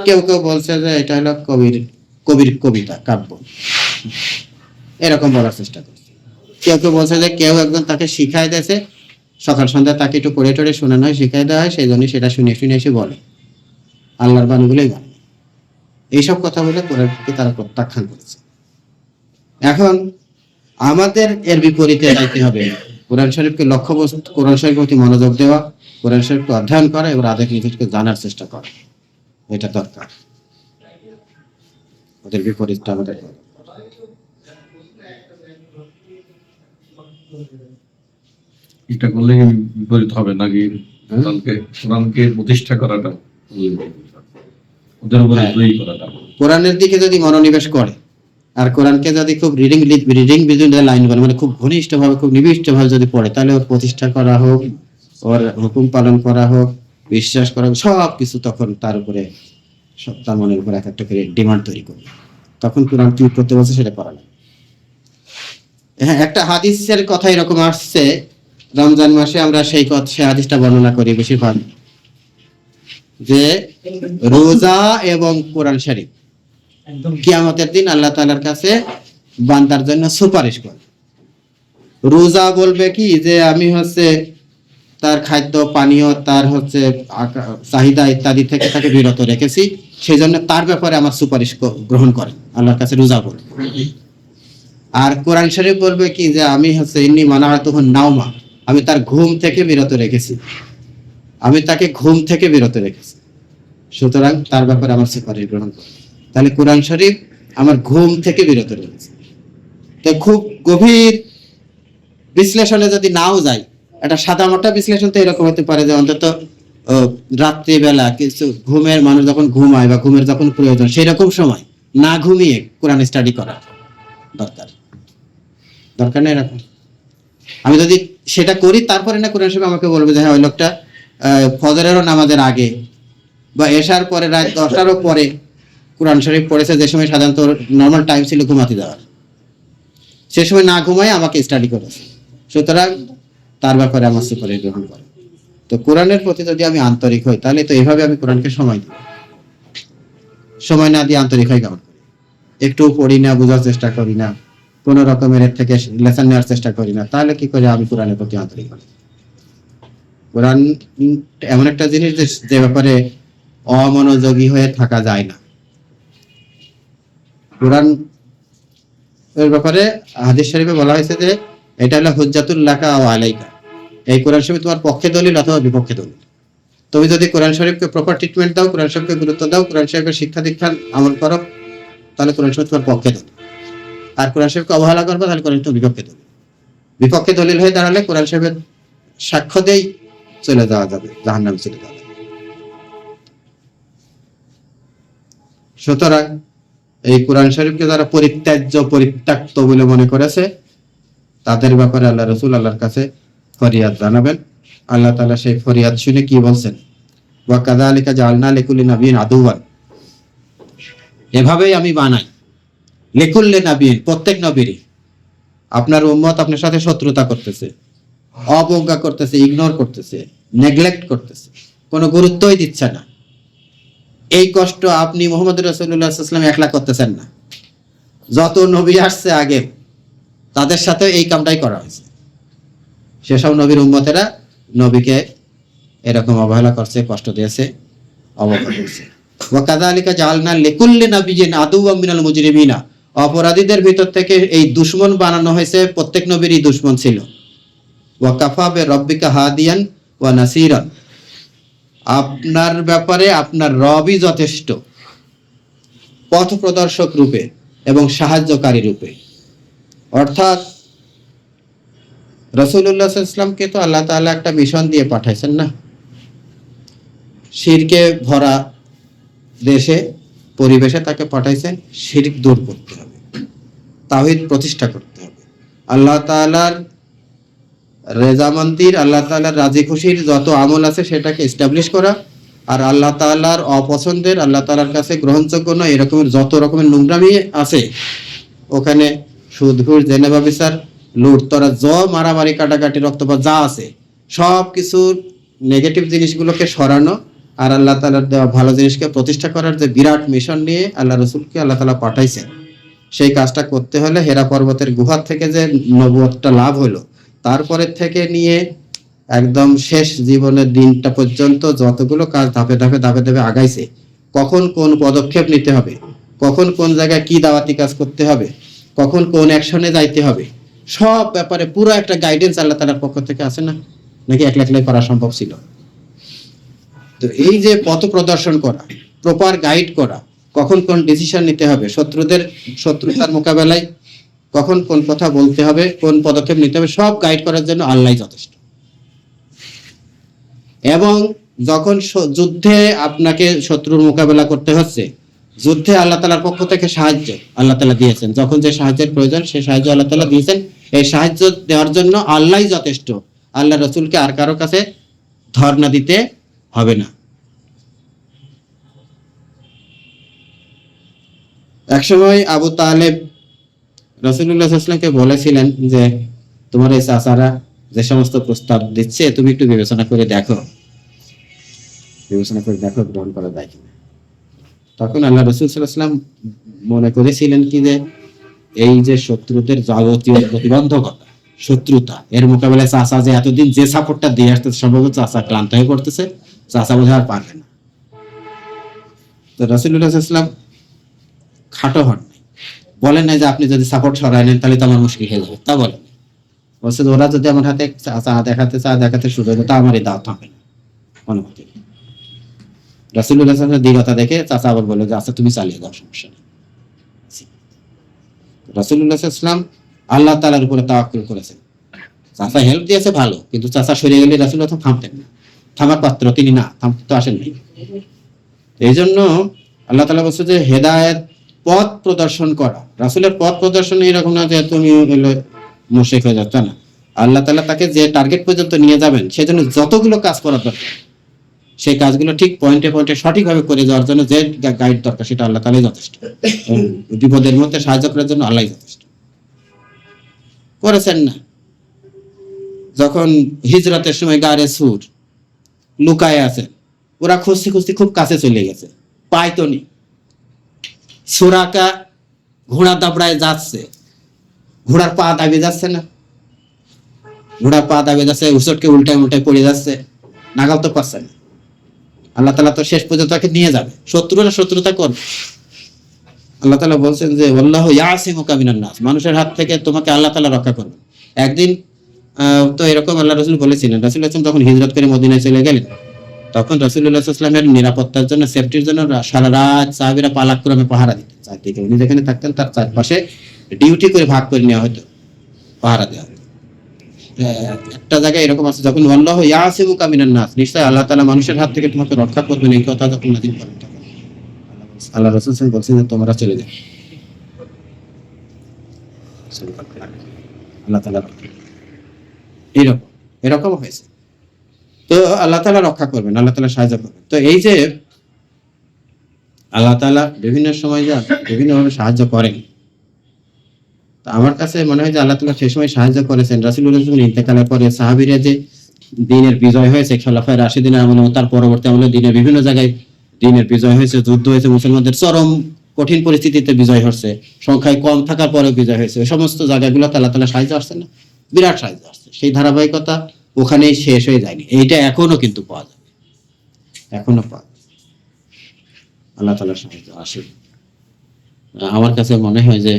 কেউ কেউ বলছে যে এটা হলো কবির কবিতা, কাব্য, এরকম বলার চেষ্টা করছে। কেউ কেউ বলছে যে কেউ একজন তাকে শিখাই দিয়েছে, সকাল সন্ধ্যা তাকে একটু পড়ে টড়ে শোনানো হয়, শিখাই দেওয়া হয়, সেই জন্য সেটা শুনে শুনে এসে বলে, আল্লাহর বাণীগুলোই বলে। এইসব কথা বলে কোরআনকে তারা প্রত্যাখ্যান করেছে। এখন আমাদের এর বিপরীতে যাইতে হবে। কোরআন শরীফকে লক্ষ্যবস্তু, কোরআন শরীফের প্রতি মনোযোগ দেওয়া, কোরআন শরীফকে অধ্যয়ন করা এবং আদেশ নিষেধকে জানার চেষ্টা করা, এটা দরকার। ওদের বিপরীতটা আমাদের। এটা করলে বিপরীত হবে নাকি? কোরআনকে প্রতিষ্ঠা করাটা, ওদের উপরে জয়ী করাটা। কোরআনের দিকে যদি মনোনিবেশ করে আর কোরআনকে যদি খুব রিডিং বিটুইন দ্য লাইন বলে, মানে খুব ঘনিষ্ঠভাবে, খুব নিবিষ্টভাবে যদি পড়ে, তাহলে ওর প্রতিষ্ঠা করা হোক, ওর হুকুম পালন করা হোক, বিশ্বাস করা হোক, সব কিছু তখন তার উপরে, তার মনের উপর এক একটা করে ডিমান্ড তৈরি করবে। তখন কোরআন কি করতে বলছে সেটা করা না। হ্যাঁ, একটা হাদিসের কথা এরকম আসছে, রমজান মাসে আমরা সেই হাদিসটা বর্ণনা করি বেশিরভাগ, যে রোজা এবং কোরআন শরীফ কিয়ামতের দিন আল্লাহ তাআলার কাছে বান্দার জন্য সুপারিশ করে। রোজা বলবে কি যে আমি তার খাদ্য পানীয়, তার চাহিদা ইত্যাদি থেকে তাকে বিরত রেখেছি, সেই জন্য তার ব্যাপারে আমার সুপারিশ গ্রহণ করে আল্লাহর কাছে রোজা বলবে। আর কোরআন শরীফ বলবে কি যে আমি ইন্নী মানাতুহু নাওমা, আমি তার ঘুম থেকে বিরত রেখেছি, আমি তাকে ঘুম থেকে বিরত রেখেছি, সুতরাং তার ব্যাপারে আমার সুপারিশ গ্রহণ করে। তাহলে কোরআন শরীফ আমার ঘুম থেকে বিরত রেখেছে। তো খুব গভীর বিশ্লেষণে যদি নাও যায়, একটা সাদামাটা বিশ্লেষণ তো এরকম হতে পারে যে অন্তত রাত্রিবেলা কিছু ঘুমের, মানুষ যখন ঘুমায় বা ঘুমের যখন প্রয়োজন, সেই রকম সময় না ঘুমিয়ে কোরআন স্টাডি করা দরকার। দরকার নেই এরকম। আমি যদি সেটা করি, তারপরে না কোরআন শরীফ আমাকে বলবে যে হ্যাঁ ওই লোকটা ফজরেরও নামাজের আগে বা এশার পরে, রাত 10টারও পরে কোরআন শরীফ পড়েছে, যে সময় সাধারণত নর্মাল টাইম ছিল ঘুমাতে যাওয়ার, সে সময় না ঘুমায় আমাকে স্টাডি করেছে, সুতরাং তার ব্যাপারে আমার সুপারিশ গ্রহণ করে। তো কোরআনের প্রতি যদি আমি আন্তরিক হই, তাহলে তো এইভাবে আমি কোরআনকে সময় দিই। সময় না দিয়ে আন্তরিক হই কেমন? একটু পড়ি না, বোঝার চেষ্টা করি না, কোন রকমের এর থেকে লেসন নেওয়ার চেষ্টা করি না, তাহলে কি করে আমি কোরআনের প্রতি আন্তরিক হই? কোরআন এমন একটা জিনিস যে ব্যাপারে অমনোযোগী হয়ে থাকা যায় না। কোরআন এর ব্যাপারে হাদিস শরীফে বলা হয়েছে যে এটা হলো হুজ্জাতুল লাকা ওয়া আলাইকা, এই কোরআন শরীফ তোমার পক্ষে দলিল অথবা বিপক্ষে দলিল। তুমি যদি কোরআন শরীফকে প্রপার ট্রিটমেন্ট দাও, কোরআন শরীফকে গুরুত্ব দাও, কোরআন শরীফের শিক্ষা দীক্ষা আমল করো, তাহলে কোরআন শরীফ তোমার পক্ষে দলিল। আর কোরআন শরীফকে অবহেলা করবে, তাহলে কোরআন শরীফ বিপক্ষে দলিল। বিপক্ষে দলিল হয়ে দাঁড়ালে কোরআন শরীফের সাক্ষ্য দেই চলে যাওয়া যাবে, জাহান্নামে চলে যাওয়া যাবে। সুতরাং এই কোরআন শরীফকে যারা পরিত্যক্ত বলে মনে করেছে, তাদের ব্যাপারে আল্লাহ রাসূল আল্লাহর কাছে ফরিয়াদ জানাবেন। আল্লাহ তাআলা সেই ফরিয়াদ শুনে কি বলছেন? ওয়া কাযালিকা জাআলনা লিকুল্লি নাবিয়্যিন আদুওয়ান, এভাবেই আমি বানাই লিকুল্লি নাবিয়্যিন, প্রত্যেক নবীরই আপনার উম্মত আপনার সাথে শত্রুতা করতেছে, অবজ্ঞা করতেছে, ইগনোর করতেছে, নেগলেক্ট করতেছে, কোনো গুরুত্বই দিচ্ছে না। এই কষ্ট আপনি মুহাম্মদ রাসূলুল্লাহ সাল্লাল্লাহু আলাইহি ওয়াসাল্লাম একলা করতেছেন না, যত নবী আসছে আগে তাদের সাথে এই কামটাই করা হয়েছে। সেসব নবীর উম্মতেরা নবীকে এরকম অবহেলা করছে, কষ্ট দিয়েছে, অবজ্ঞা করছে। ওয়া কাযালিকা জাআলনা লিকুল্লি নাবিয়্যিন আদুওয়াম মিনাল মুজরিমিনা, অপরাধীদের ভিতর থেকে এই দুশমন বানানো হয়েছে, প্রত্যেক নবীরই দুশমন ছিল। ওয়া কাফা বিরাব্বিকা হাদিয়ান ওয়া নাসীরান, আপনার ব্যাপারে আপনার রবই যথেষ্ট পথ প্রদর্শক রূপে এবং সাহায্যকারী রূপে। অর্থাৎ রাসূলুল্লাহ সাল্লাল্লাহু আলাইহি ওয়াসাল্লামকে তো আল্লাহ তাআলা একটা মিশন দিয়ে পাঠাইছেন না, শিরকে ভরা দেশে পরিবেশে তাকে পাঠাইছেন। শিরক দূর করতে হবে, তাওহীদ প্রতিষ্ঠা করতে হবে, আল্লাহ তাআলার রেজামন্দির, আল্লাহ তাআলার রাজি খুশির যত আমল আছে সেটাকে এস্টাবলিশ করা, আর আল্লাহ তাআলার অপছন্দের, আল্লাহ তাআলার কাছে গ্রহণযোগ্য নয় এরকমের যত রকমের নোংরামি আছে, ওখানে সুদ ঘুষ জেনেবা বিচার লুটতরা মারামারি কাটাকাটি রক্তপাত যা আছে সব কিছুর নেগেটিভ জিনিসগুলোকে সরানো, আর আল্লাহ তাআলার দেওয়া ভালো জিনিসকে প্রতিষ্ঠা করার যে বিরাট মিশন নিয়ে আল্লাহ রসুলকে আল্লাহ তাআলা পাঠাইছেন, সেই কাজটা করতে হলে হেরা পর্বতের গুহার থেকে যে নবুয়তটা লাভ হলো, তারপরে থেকে নিয়ে একদম শেষ জীবনের দিনটা পর্যন্ত যতগুলো কাজ ধাপে ধাপে ধাপে ধাপে আগাইছে, কখন কোন পদক্ষেপ নিতে হবে, কখন কোন জায়গায় কি দাওয়াতি কাজ করতে হবে, কখন কোন অ্যাকশনে যাইতে হবে, সব ব্যাপারে পুরো একটা গাইডেন্স আল্লাহ তাআলার পক্ষ থেকে আছে না, নাকি একলা একলাই করা সম্ভব ছিল? তো এই যে পথ প্রদর্শন করা, প্রপার গাইড করা, কখন কোন ডিসিশন নিতে হবে, শত্রুতার মোকাবেলায় কখন কোন কথা বলতে হবে, কোন পদক্ষেপ নিতে হবে, সব গাইড করার জন্য আল্লাহই যথেষ্ট। এবং যখন যুদ্ধে আপনাকে শত্রুর মোকাবেলা করতে হচ্ছে, যুদ্ধে আল্লাহ তাআলার পক্ষ থেকে সাহায্য আল্লাহ তাআলা দিয়েছেন, যখন যে সাহায্যের প্রয়োজন সেই সাহায্য আল্লাহ তাআলা দিয়েছেন। এই সাহায্য দেওয়ার জন্য আল্লাহই যথেষ্ট, আল্লাহ রাসূলকে আর কারো কাছে ধর্ণা দিতে হবে না। একসময় আবু তালেব রাসূলুল্লাহ সাল্লাল্লাহু আলাইহি ওয়াসাল্লামকে বলেছিলেন যে তোমার এই চাচারা যে সমস্ত প্রস্তাব দিচ্ছে তুমি একটু বিবেচনা করে দেখো, গ্রহণ করা যায় কিনা। তখন আল্লাহ রাসূল সাল্লাল্লাহু আলাইহি ওয়াসাল্লাম মনে করেছিলেন কি যে এই যে শত্রুদের যাবতীয় প্রতিবন্ধকতা, শত্রুতা, এর মোকাবেলায় চাচা যে এতদিন যে সাপোর্টটা দিয়ে আসতে, সম্ভবত চাচা ক্লান্ত হয়ে পড়তেছে, চাচা বোধহয় আর পারবে না। তো রাসূলুল্লাহ সাল্লাল্লাহু আলাইহি ওয়াসাল্লাম খাটো হন নাই, বলেন না যে আপনি যদি সাপোর্ট সরাই নেন তাহলে তো আমার মুশকিল হয়ে যাবে, তা বলেন। বলছে ওরা যদি আমার হাতে দেখাতে শুরু হবে তা আমার এই দাওয়াত হবে না, অনুমতি। রাসূলুল্লাহ সাল্লাল্লাহু আলাইহি ওয়াসাল্লাম দৃঢ়তা দেখে চাচা আবার বলে যে আচ্ছা তুমি চালিয়ে দাও, সমস্যা নেই। রাসূলুল্লাহ সাল্লাল্লাহু আলাইহি ওয়াসাল্লাম আল্লাহ তাআলার উপরে তাওয়াক্কুল করেছেন। চাচা হেল্প দিয়েছে ভালো, কিন্তু চাচা সরে গেলে রাসূলুল্লাহ থামতেন না, থামার পাত্র তিনি না, থামতে তো আসেন নাই। এই জন্য আল্লাহ তাআলা বলছে যে হেদায়েত পথ প্রদর্শন করা, রাসূলের পথ প্রদর্শন এরকম না যে তুমি মুশরিক হয়ে যাচ্ছ না, আল্লাহ তাআলা তাকে যে টার্গেট পর্যন্ত নিয়ে যাবেন সেজন্য যতগুলো কাজ করা দরকার সেই কাজগুলো ঠিক পয়েন্টে পয়েন্টে সঠিকভাবে করে যাওয়ার জন্য যে গাইড দরকার সেটা আল্লাহ তাআলাই যথেষ্ট। বিপদের মধ্যে সাহায্য করার জন্য আল্লাহই যথেষ্ট। করেছেন না যখন হিজরতের সময় গারে সুর লুকায় আছে, ওরা খুঁজতে খুঁজতে খুব কাছে চলে গেছে, পাইতনি। সুরাকা ঘোড়া দাবড়ায় যাচ্ছে, ঘোড়ার পা দাবি যাচ্ছে না, ঘোড়ার পা দাবি যাচ্ছে, উচটকে উল্টায় উল্টায় পড়ে যাচ্ছে, নাগাল তো পাচ্ছে না। আল্লাহ তাআলা তো শেষ পর্যন্ত তাকে নিয়ে যাবে, শত্রুরা শত্রুতা করবে। আল্লাহ তাআলা বলছেন যে আল্লাহু ইয়াসিমুকা মিনান নাস, মানুষের হাত থেকে তোমাকে আল্লাহ তাআলা রক্ষা করবে। একদিন তো এরকম আল্লাহ রাসূল বলেছিলেন, রাসূল যখন হিজরত করে মদিনায় চলে গেলেন, তখন রাসূলুল্লাহ সাল্লাল্লাহু আলাইহি ওয়াসাল্লামের নিরাপত্তার জন্য, সেফটির জন্য সারা রাত সাহাবীরা পালাক্রমে পাহারা দিতেন। চারদিকে উনি যেখানে থাকতেন তার চারপাশে ডিউটি করে ভাগ করে নেওয়া হতো, পাহারা দেওয়া হতো। একটা জায়গায় এরকম আছে, যখন আল্লাহু ইয়াসিমুকা মিনান নাস, নিশ্চয় আল্লাহ তাআলা মানুষের হাত থেকে তোমাকে রক্ষা করবেন, এই কথা যখন নাযিল করেন তখন আল্লাহ রাসূল সাল্লাল্লাহু আলাইহি ওয়াসাল্লাম বলছেন যে তোমরা চলে যাও, আল্লাহ তাআলা এরকম হয়েছে। তো আল্লাহ তাআলা রক্ষা করবেন, আল্লাহ তাআলা সাহায্য করবেন। তো এই যে আল্লাহ তাআলা বিভিন্ন সময় যা বিভিন্নভাবে সাহায্য করেন, তো আমার কাছে মনে হয় যে আল্লাহ তাআলা সেই সময় সাহায্য করেছেন রাসূলুল্লাহ সাল্লাল্লাহু আলাইহি ওয়াসাল্লাম ইন্তেকালের পরে সাহাবীরা যে দ্বীনের বিজয় হয়েছে খোলাফায়ে রাশিদিনের আমলে ও তার পরবর্তী আমলে দ্বীনের বিভিন্ন জায়গায় দ্বীনের বিজয় হয়েছে, যুদ্ধ হয়েছে, মুসলমানদের চরম কঠিন পরিস্থিতিতে বিজয় হচ্ছে, সংখ্যায় কম থাকার পরেও বিজয় হয়েছে, ওই সমস্ত জায়গাগুলো আল্লাহ তাআলা সাহায্য আসছে না, বিরাট সাহায্য আসছে। সেই ধারাবাহিকতা ওখানেই শেষ হয়ে যায়নি, এইটা এখনো কিন্তু পাওয়া যাবে, এখনো পাওয়া যাবে। আল্লাহ তাআলার সাহায্য আসে। আমার কাছে মনে হয় যে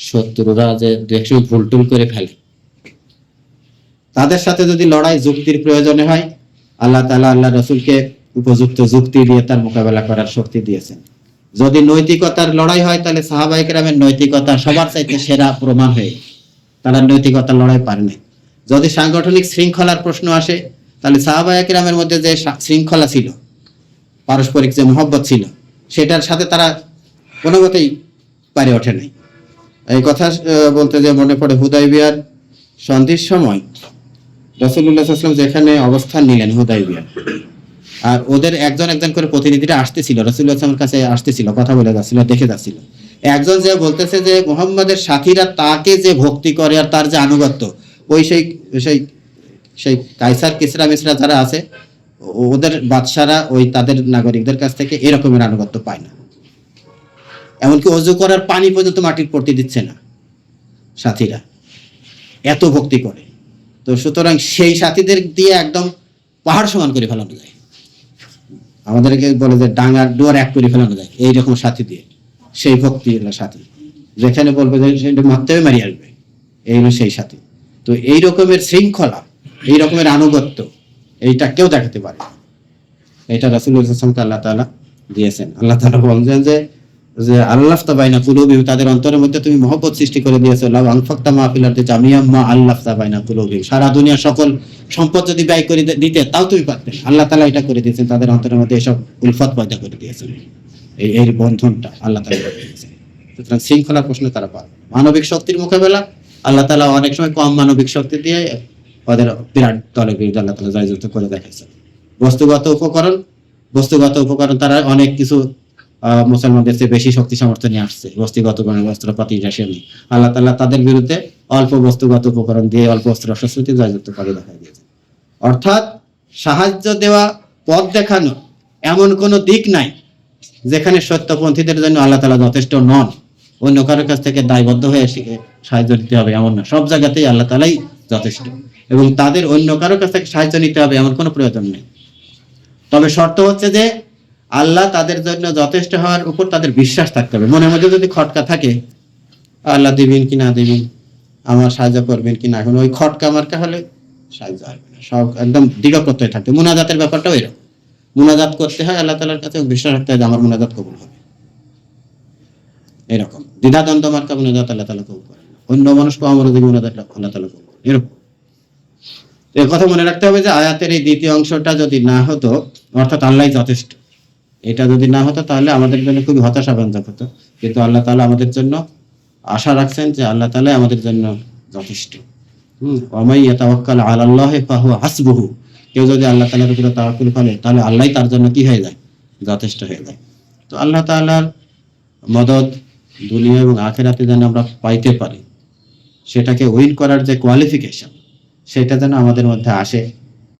শত্রুরা যে দেখে ভুল টুল করে ফেলে, তাদের সাথে যদি লড়াই যুক্তির প্রয়োজনে হয়, আল্লাহ তাআলা আল্লাহ রাসূলকে উপযুক্ত যুক্তি দিয়ে তার মোকাবেলা করার শক্তি দিয়েছেন। যদি নৈতিকতার লড়াই হয়, তাহলে সাহাবায়ে কেরামের নৈতিকতা সবার চাইতে সেরা প্রমাণ হয়ে তারা নৈতিকতার লড়াই পারে নাই। যদি সাংগঠনিক শৃঙ্খলার প্রশ্ন আসে, তাহলে সাহাবায়ে কেরামের মধ্যে যে শৃঙ্খলা ছিল, পারস্পরিক যে মহব্বত ছিল, সেটার সাথে তারা কোনো মতেই পারে ওঠে নাই। এই কথা বলতে যে মনে পড়ে হুদাইবিয়ার সন্ধির সময় রাসূলুল্লাহ সাল্লাল্লাহু আলাইহি ওয়াসাল্লাম যেখানে অবস্থান নিলেন হুদাইবিয়া, আর ওদের একজন একজন করে প্রতিনিধিরা আসতেছিল, রাসূলুল্লাহ সাল্লাল্লাহু আলাইহি ওয়াসাল্লামের কাছে আসতেছিল, কথা বলে যাচ্ছিল, দেখে যাচ্ছিল। একজন যে বলতেছে যে মুহাম্মাদের সাথীরা তাকে যে ভক্তি করে আর তার যে আনুগত্য, ওই সেই সেই সেই কাইসার কিসরা মিসরা যারা আছে ওদের বাদশারা ওই তাদের নাগরিকদের কাছ থেকে এরকমের আনুগত্য পায় না, এমনকি ওযু করার পানি পর্যন্ত মাটির পড়তে দিচ্ছে না সাথীরা, এত ভক্তি করে। তো সুতরাং সেই সাথীদের দিয়ে একদম পাহাড় সমান করে ফেলানো যায়, আমাদেরকে বলে যে ডাঙার ডোর এক করে ফেলানো যায় এইরকম সাথী দিয়ে, সেই ভক্তি সাথী, যেখানে বলবে যে সেটা মারতে মারি আসবে, এই হলো সেই সাথী। তো এই রকমের শৃঙ্খলা, এই রকমের আনুগত্য, এইটা কেউ দেখাতে পারে না। এটা রাসূলুল্লাহ সাল্লাল্লাহু আলাইহি ওয়াসাল্লামকে আল্লাহ তাআলা দিয়েছেন। আল্লাহ তাআলা বলেন যে আল্লাফতা বাইনা কুলুবিহিম, তাদের অন্তরের মধ্যে তুমি মহব্বত সৃষ্টি করে দিয়েছো। লাউ আনফাকতা মা ফিল আরদি জামিআম মা আল্লাফতা বাইনা কুলুবিহিম, সারা দুনিয়ার সকল সম্পদ যদি ব্যয় করে দিতে তাও তুমি পারতে। আল্লাহ তাআলা এটা করে দিয়েছেন, তাদের অন্তরের মধ্যে এসব উলফত পয়দা করে দিয়েছেন, এই বন্ধনটা আল্লাহ তাআলা করে দিয়েছেন। সুতরাং শৃঙ্খলার প্রশ্নে তারা পারবে। মানবিক শক্তির মোকাবেলা আল্লাহ তাআলা অনেক সময় কম মানবিক শক্তি দিয়ে ওদের বিরাট দলের বিরুদ্ধে আল্লাহ তাআলা জয়যুক্ত করে দেখাইছেন। বস্তুগত উপকরণ তারা অনেক কিছু মুসলমানদের চেয়ে বেশি শক্তি সামর্থ্য নিয়ে আসছে, বস্তুগত অস্ত্রপাতি রাশিয়ানি, আল্লাহ তাআলা তাদের বিরুদ্ধে অল্প বস্তুগত উপকরণ দিয়ে অল্প অস্ত্র শস্ত্র দিয়ে জয়যুক্ত করে দেখা দিয়েছে। অর্থাৎ সাহায্য দেওয়া, পথ দেখানো, এমন কোনো দিক নাই যেখানে সত্যপন্থীদের জন্য আল্লাহ তাআলা যথেষ্ট নন, অন্য কারোর কাছ থেকে দায়বদ্ধ হয়ে সাহায্য নিতে হবে এমন না। সব জায়গাতেই আল্লাহ তাআলাই যথেষ্ট, এবং তাদের অন্য কারোর কাছ থেকে সাহায্য নিতে হবে এমন কোনো প্রয়োজন নেই। তবে শর্ত হচ্ছে যে আল্লাহ তাদের জন্য যথেষ্ট হওয়ার উপর তাদের বিশ্বাস থাকতে হবে। মনের মধ্যে যদি খটকা থাকে, আল্লাহ দিবেন কি না দিবেন, আমার সাহায্য করবেন কি না, এখন ওই খটকা মার্কা হলে সাহায্য আসবে না। সব একদম দৃঢ় প্রত্যয় থাকতে। মুনাজাতের ব্যাপারটাও এরকম, মুনাজাত করতে হয় আল্লাহ তাআলার কাছে, বিশ্বাস রাখতে হয় যে আমার মুনাজাত কবুল হবে। এরকম দ্বিধাদ্বন্দ্ব মার্কা মুনাজাত আল্লাহ তাআলা কবুল করেন না, অন্য মানুষ অমনোযোগী মুনাজাত আল্লাহ তাআলা কবুল করেন। এরকম এই কথা মনে রাখতে হবে যে আয়াতের এই দ্বিতীয় অংশটা যদি না হতো, অর্থাৎ আল্লাহই যথেষ্ট, এটা যদি না হতো তাহলে আমাদের জন্য খুবই হতাশাব্যঞ্জক হতো। কিন্তু আল্লাহ তাআলা আমাদের জন্য আশা রাখছেন যে আল্লাহ তাআলা আমাদের জন্য যথেষ্ট। ওয়ামাই ইয়াতাওয়াক্কাল আলাল্লাহি ফাহুয়া হাসবুহু, কেউ যদি আল্লাহ তাআলার উপরে তাওয়াক্কুল করে তাহলে আল্লাহই তার জন্য কি হয়ে যায়, যথেষ্ট হয়ে যায়। তো আল্লাহ তাআলার মদদ দুনিয়া এবং আখিরাতে যেন আমরা পাইতে পারি, সেটাকে উইন করার যে কোয়ালিফিকেশন, সেটা যেন আমাদের মধ্যে আসে।